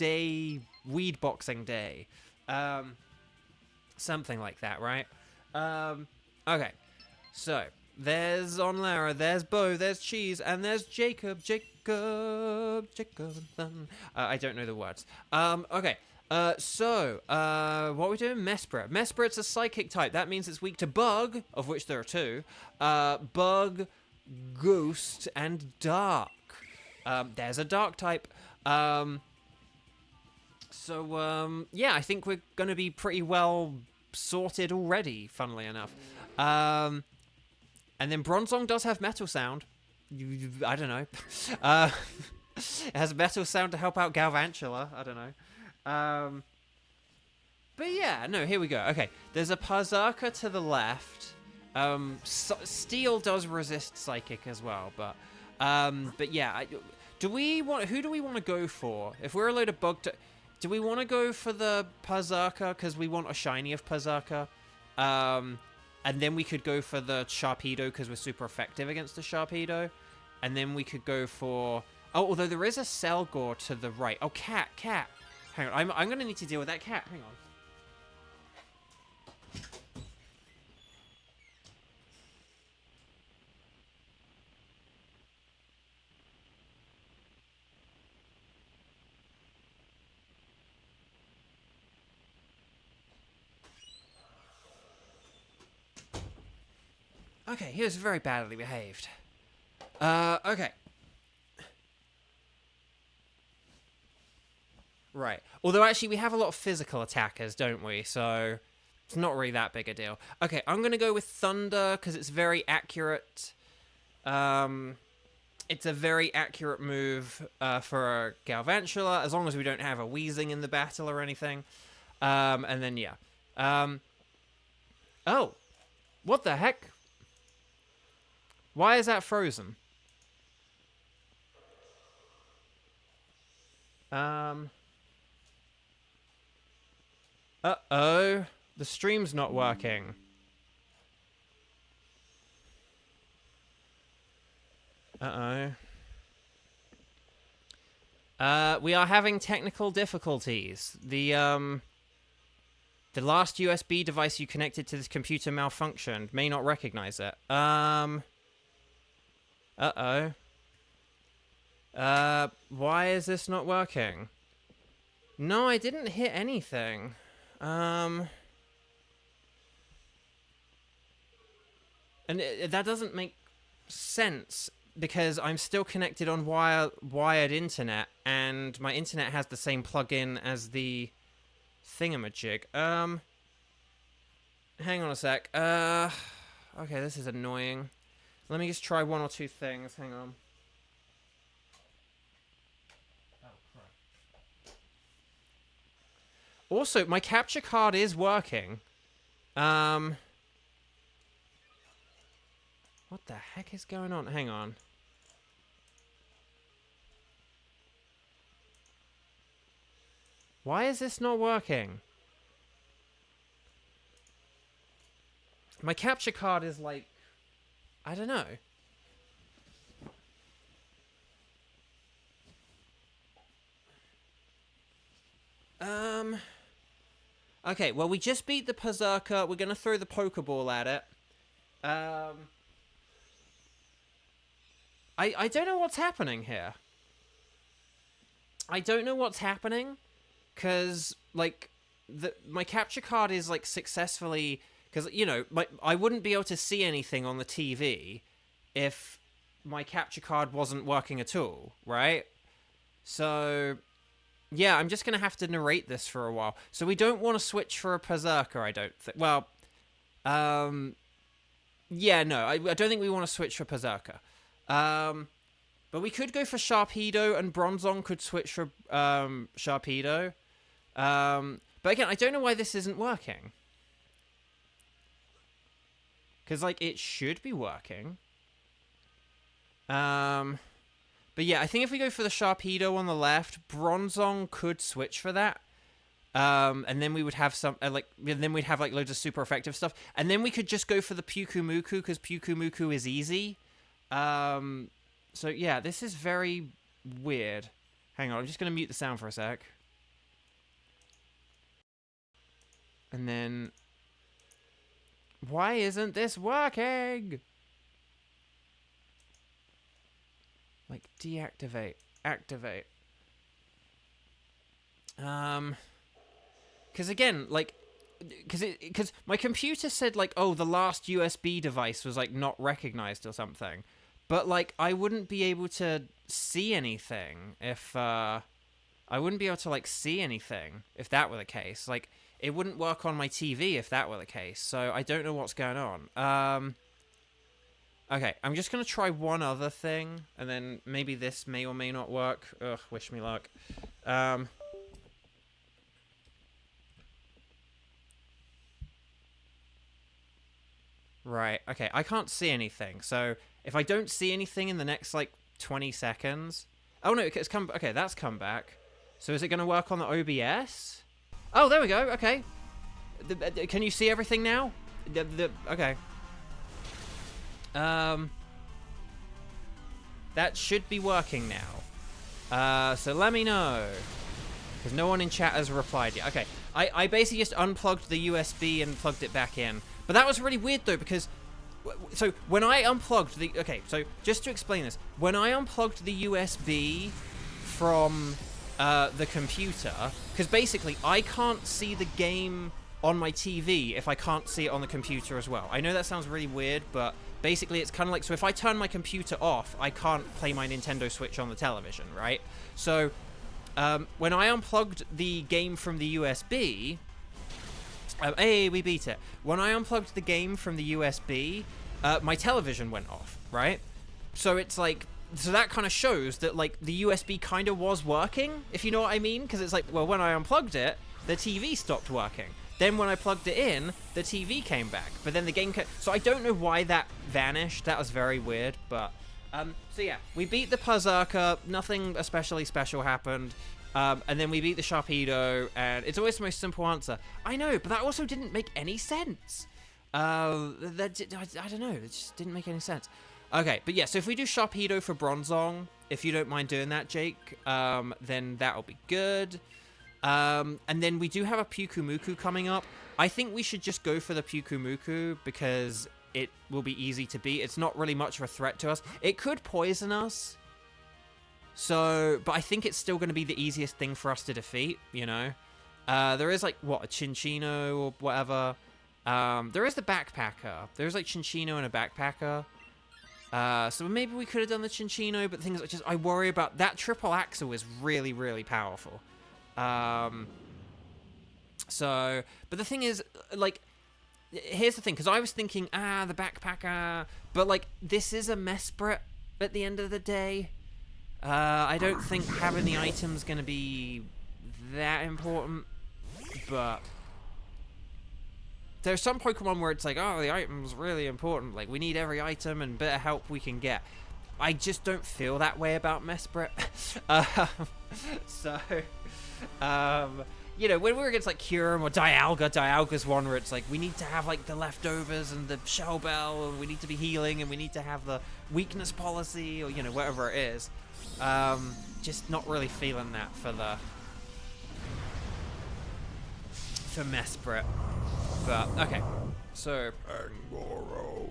Day. Something like that, right? Okay. So, there's Onlara, there's Bo, there's Cheese, and there's Jacob. I don't know the words. Okay. So, what are we doing? Mesprit. Mesprit's a psychic type. That means it's weak to Bug, of which there are two. Bug, Ghost, and Dark. There's a Dark type. Yeah, I think we're going to be pretty well sorted already, funnily enough. And then Bronzong does have Metal Sound. I don't know. It has Metal Sound to help out Galvantula. I don't know. But yeah, no, here we go. Okay, there's a Berserker to the left. Steel does resist Psychic as well, but yeah, who do we want to go for? If we're a load of bug, do we want to go for the Berserker because we want a shiny of Berserker? And then we could go for the Sharpedo because we're super effective against the Sharpedo. And then we could go for... Oh, although there is a Selgor to the right. Oh, cat. Hang on, I'm going to need to deal with that cat. Hang on. Okay, he was very badly behaved. Okay. Right. Although, actually, we have a lot of physical attackers, don't we? So, it's not really that big a deal. Okay, I'm going to go with Thunder, because it's very accurate. It's a very accurate move for a Galvantula, as long as we don't have a Weezing in the battle or anything. And then, yeah. Oh. What the heck? Why is that frozen? Uh-oh. The stream's not working. Uh-oh. We are having technical difficulties. The last USB device you connected to this computer malfunctioned. May not recognize it. Uh-oh. Why is this not working? No, I didn't hit anything. And that doesn't make sense, because I'm still connected on wired internet, and my internet has the same plugin as the thingamajig. Hang on a sec. Okay, this is annoying. Let me just try one or two things. Hang on. Also, my capture card is working. What the heck is going on? Hang on. Why is this not working? My capture card is like... I don't know. Okay, well, we just beat the Berserker. We're going to throw the Pokeball at it. I don't know what's happening here. I don't know what's happening, because, like, my capture card is, like, successfully... Because, you know, I wouldn't be able to see anything on the TV if my capture card wasn't working at all, right? So, yeah, I'm just going to have to narrate this for a while. So we don't want to switch for a Berserker, I don't think. Well, yeah, no, I don't think we want to switch for Berserker. But we could go for Sharpedo, and Bronzong could switch for Sharpedo. But again, I don't know why this isn't working. Because, like, it should be working. But yeah, I think if we go for the Sharpedo on the left, Bronzong could switch for that. And then we would have some, then we'd have, like, loads of super effective stuff. And then we could just go for the Pyukumuku, because Pyukumuku is easy. So yeah, this is very weird. Hang on, I'm just going to mute the sound for a sec. And then... Why isn't this working? Like, deactivate. Activate. Because again, like... Because my computer said, like, oh, the last USB device was, like, not recognized or something. But, like, I wouldn't be able to see anything if, I wouldn't be able to, like, see anything if that were the case. Like... It wouldn't work on my TV if that were the case, so I don't know what's going on. Okay, I'm just going to try one other thing, and then maybe this may or may not work. Ugh, wish me luck. Right, okay, I can't see anything, so if I don't see anything in the next, like, 20 seconds... Oh, no, it's come... Okay, that's come back. So is it going to work on the OBS? Oh, there we go. Okay. Can you see everything now? Okay. That should be working now. So let me know. Because no one in chat has replied yet. Okay. I basically just unplugged the USB and plugged it back in. But that was really weird, though, because... So, when I unplugged the... Okay, so, just to explain this. When I unplugged the USB from... the computer, because basically I can't see the game on my TV if I can't see it on the computer as well. I know that sounds really weird, but basically it's kind of like, so if I turn my computer off, I can't play my Nintendo Switch on the television, right? So when I unplugged the game from the USB, hey, we beat it. When I unplugged the game from the USB, my television went off, right? So it's like, so that kind of shows that, like, the USB kind of was working, if you know what I mean? Because it's like, well, when I unplugged it, the TV stopped working. Then when I plugged it in, the TV came back. But then the game came... So I don't know why that vanished. That was very weird, but... so yeah, we beat the Puzzarka. Nothing especially special happened. And then we beat the Sharpedo, and it's always the most simple answer. I know, but that also didn't make any sense. I don't know. It just didn't make any sense. Okay, but yeah, so if we do Sharpedo for Bronzong, if you don't mind doing that, Jake, then that'll be good. And then we do have a Pyukumuku coming up. I think we should just go for the Pyukumuku because it will be easy to beat. It's not really much of a threat to us. It could poison us. So, but I think it's still going to be the easiest thing for us to defeat, you know? There is, like, what, a Chinchino or whatever. There is the Backpacker. There's, like, Chinchino and a Backpacker. So maybe we could have done the Chinchino, but things like just I worry about that triple axle is really, really powerful. So, but the thing is, like, here's the thing, because I was thinking, the Backpacker, but, like, this is a Mesprit at the end of the day. I don't think having the item's going to be that important, but... There's some Pokemon where it's like, oh, the item's really important. Like, we need every item and bit of help we can get. I just don't feel that way about Mesprit. You know, when we're against, like, Kyurem or Dialga's one where it's like, we need to have, like, the leftovers and the Shell Bell, and we need to be healing, and we need to have the weakness policy, or, you know, whatever it is. Just not really feeling that for Mesprit. But, okay. So, Pangoro.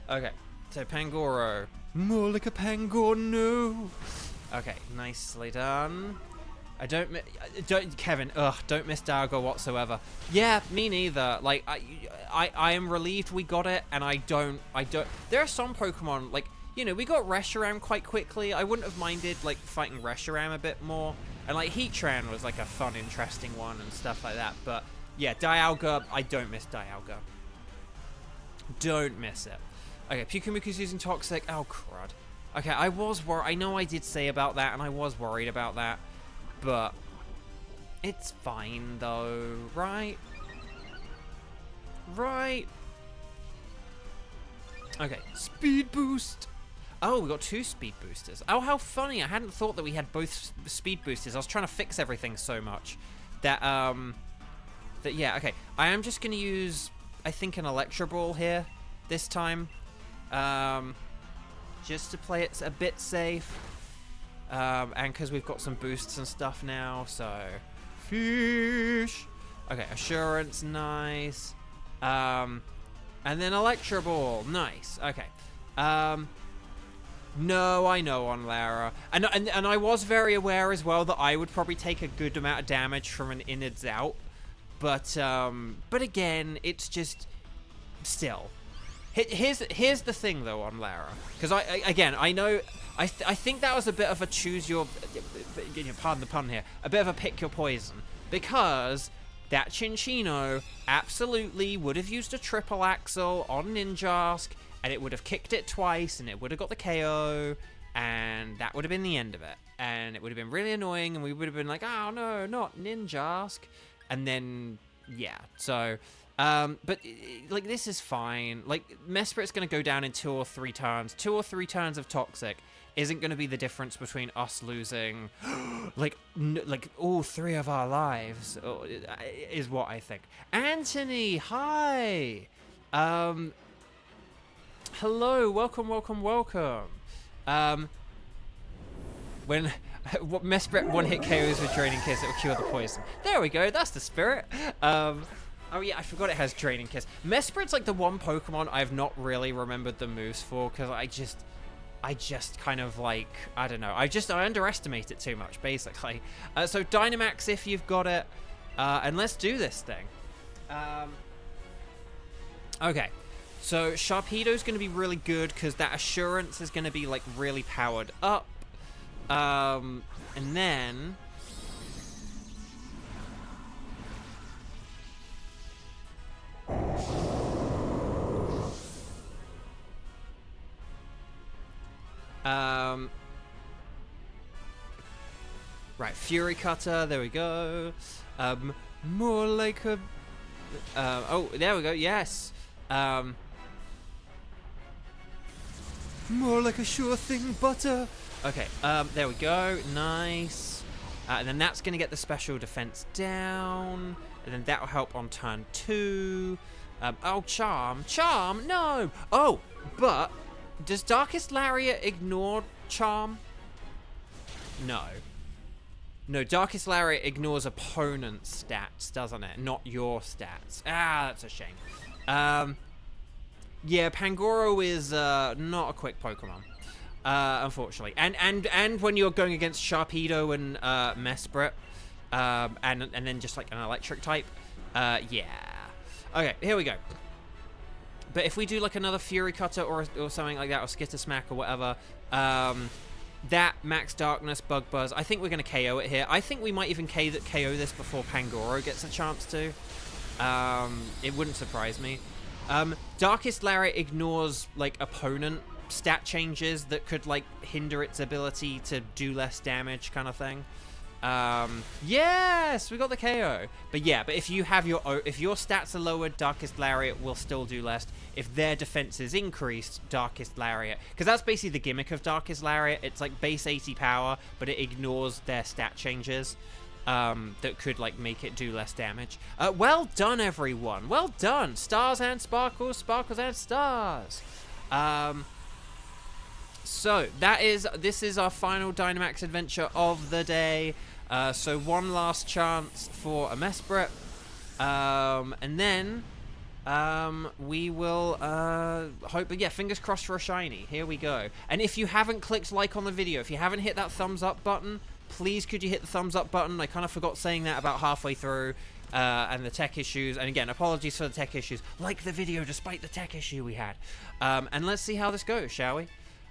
Okay. So, Pangoro. More like a Pangoro. Okay, nicely done. Kevin, don't miss Dialga whatsoever. Yeah, me neither. Like, I am relieved we got it, and I don't, there are some Pokemon, like, you know, we got Reshiram quite quickly. I wouldn't have minded, like, fighting Reshiram a bit more. And, like, Heatran was, like, a fun, interesting one and stuff like that. But, yeah, Dialga, I don't miss Dialga. Don't miss it. Okay, Pyukumuku's using Toxic. Oh, crud. Okay, I was worried. I know I did say about that, and I was worried about that. But it's fine, though, right? Right? Okay, speed boost. Oh, we got 2 speed boosters. Oh, how funny. I hadn't thought that we had both speed boosters. I was trying to fix everything so much that, yeah, okay. I am just going to use, I think, an Electro Ball here this time. Just to play it a bit safe. And because we've got some boosts and stuff now, so... Fish! Okay, Assurance, nice. And then Electro Ball, nice. Okay. No, I know on Lara. And I was very aware as well that I would probably take a good amount of damage from an innards out. But again, it's just... Still. Here's the thing, though, on Lara. Because, I know... I think that was a bit of a choose your... Pardon the pun here. A bit of a pick your poison. Because that Chinchino absolutely would have used a triple axle on Ninjask, and it would have kicked it twice, and it would have got the KO, and that would have been the end of it. And it would have been really annoying, and we would have been like, oh no, not Ninjask. And then, yeah, so... but, like, this is fine. Like, Mesprit's going to go down in 2 or 3 turns. 2 or 3 turns of Toxic isn't going to be the difference between us losing, like all 3 of our lives, is what I think. Anthony, hi! Hello, welcome. When Mesprit one-hit KOs with Draining Kiss, it will cure the poison. There we go, that's the spirit. Oh yeah, I forgot it has Draining Kiss. Mesprit's like the one Pokemon I've not really remembered the moves for, because I just kind of like, I don't know. I underestimate it too much, basically. So Dynamax if you've got it, and let's do this thing. Okay, so Sharpedo's going to be really good, because that Assurance is going to be like really powered up. And then... right, Fury Cutter, there we go. More like a... oh, there we go, yes. More like a sure thing butter. Okay, there we go, nice. And then that's going to get the special defense down. And then that'll help on turn 2. Oh, Charm, no! Oh, but... Does Darkest Lariat ignore Charm? No. No, Darkest Lariat ignores opponent's stats, doesn't it? Not your stats. Ah, that's a shame. Yeah, Pangoro is not a quick Pokemon, unfortunately. And when you're going against Sharpedo and Mesprit, and then just like an electric type, yeah. Okay, here we go. But if we do like another Fury Cutter or something like that, or Skitter Smack or whatever, that Max Darkness, Bug Buzz, I think we're going to KO it here. I think we might even KO this before Pangoro gets a chance to. It wouldn't surprise me. Darkest Lariat ignores like opponent stat changes that could like hinder its ability to do less damage, kind of thing. Yes, we got the KO. But yeah, but if you have if your stats are lowered, Darkest Lariat will still do less. If their defense is increased, Darkest Lariat, because that's basically the gimmick of Darkest Lariat. It's like base 80 power, but it ignores their stat changes that could like make it do less damage. Well done, everyone. Well done. Stars and sparkles, sparkles and stars. So this is our final Dynamax adventure of the day. So one last chance for a Mesprit, and then we will hope. But yeah, fingers crossed for a shiny. Here we go. And if you haven't clicked like on the video, if you haven't hit that thumbs up button, please could you hit the thumbs up button? I kind of forgot saying that about halfway through. And the tech issues, and again, apologies for the tech issues. Like the video despite the tech issue we had. And let's see how this goes, shall we?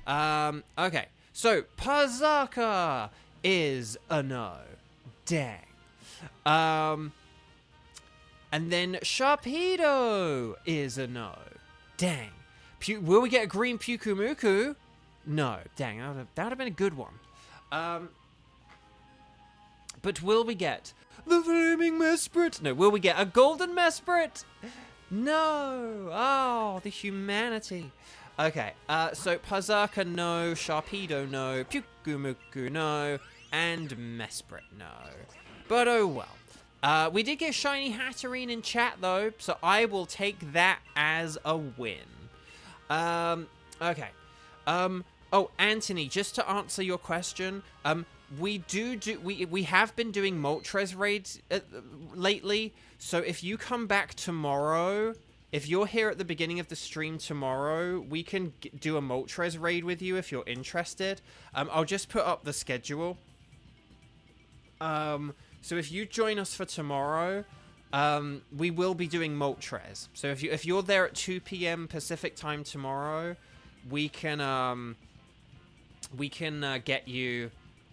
Okay, so Pazaka is a no. Dang. And then Sharpedo is a no. Dang. Will we get a green Pukumuku? No. Dang, that would have been a good one. But will we get the Flaming Mesprit? No. Will we get a Golden Mesprit? No. Oh, the humanity. Okay, so Pazaka no, Sharpedo no, Pukumuku no, and Mesprit no. But oh well. We did get Shiny Hatterene in chat though, so I will take that as a win. Okay. Oh, Anthony, just to answer your question, we have been doing Moltres raids lately, so if you come back tomorrow, if you're here at the beginning of the stream tomorrow, we can do a Moltres raid with you if you're interested. I'll just put up the schedule. So if you join us for tomorrow, we will be doing Moltres. So if you're there at 2 p.m. Pacific time tomorrow, we can get you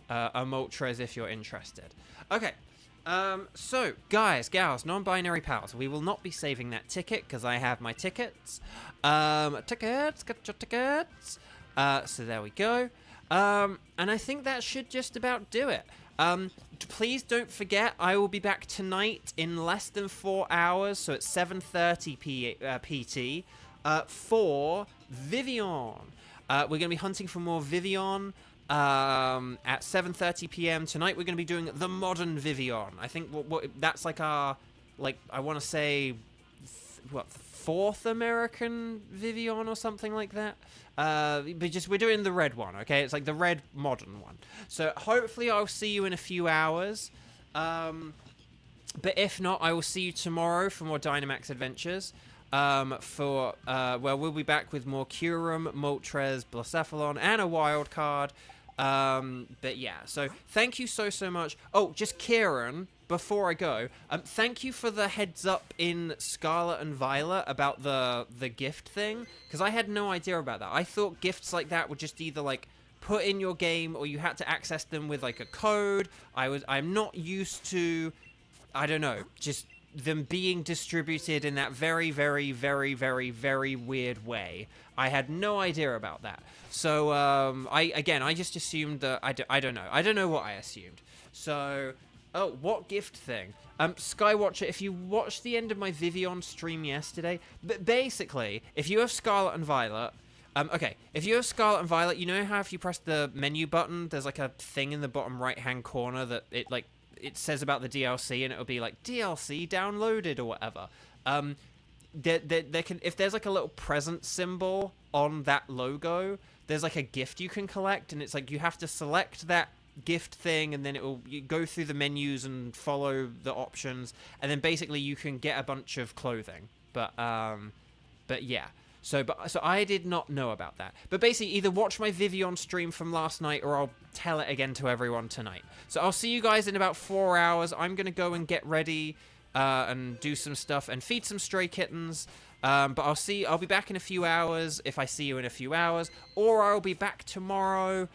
a Moltres if you're interested. Okay. So, guys, gals, non-binary pals, we will not be saving that ticket because I have my tickets. Tickets, get your tickets. So there we go. And I think that should just about do it. Please don't forget, I will be back tonight in less than 4 hours, so it's 7:30 PT, for Vivian. We're going to be hunting for more Vivian. At 7:30 p.m. tonight, we're going to be doing the modern Vivian. I think that's like our, I want to say, fourth American Vivian or something like that. But we're doing the red one, okay? It's like the red modern one. So hopefully I'll see you in a few hours. But if not, I will see you tomorrow for more Dynamax Adventures. We'll be back with more Kyurem, Moltres, Blacephalon, and a wild card. But yeah, so thank you so much. Oh, just Kieran, before I go, thank you for the heads up in Scarlet and Violet about the gift thing, because I had no idea about that. I thought gifts like that would just either put in your game, or you had to access them with a code. I'm not used to, I don't know, just them being distributed in that very, very, very, very, very weird way. I had no idea about that. So, I just assumed that, I don't know. I don't know what I assumed. So, oh, what gift thing? Skywatcher, if you watched the end of my Vivian stream yesterday, basically, if you have Scarlet and Violet, if you have Scarlet and Violet, you know how if you press the menu button, there's a thing in the bottom right-hand corner that it says about the DLC, and it'll be DLC downloaded or whatever. There can, if there's a little present symbol on that logo, there's a gift you can collect, and it's you have to select that gift thing, and then you go through the menus and follow the options, and then basically you can get a bunch of clothing. But yeah. So I did not know about that. But basically, either watch my Vivian stream from last night, or I'll tell it again to everyone tonight. So I'll see you guys in about 4 hours. I'm going to go and get ready and do some stuff and feed some stray kittens. But I'll be back in a few hours if I see you in a few hours. Or I'll be back tomorrow.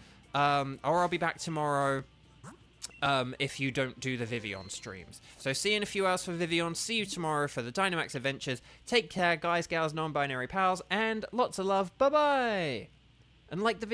If you don't do the Vivian streams. So see you in a few hours for Vivian. See you tomorrow for the Dynamax Adventures. Take care, guys, gals, non-binary pals, and lots of love. Bye-bye! And like the video.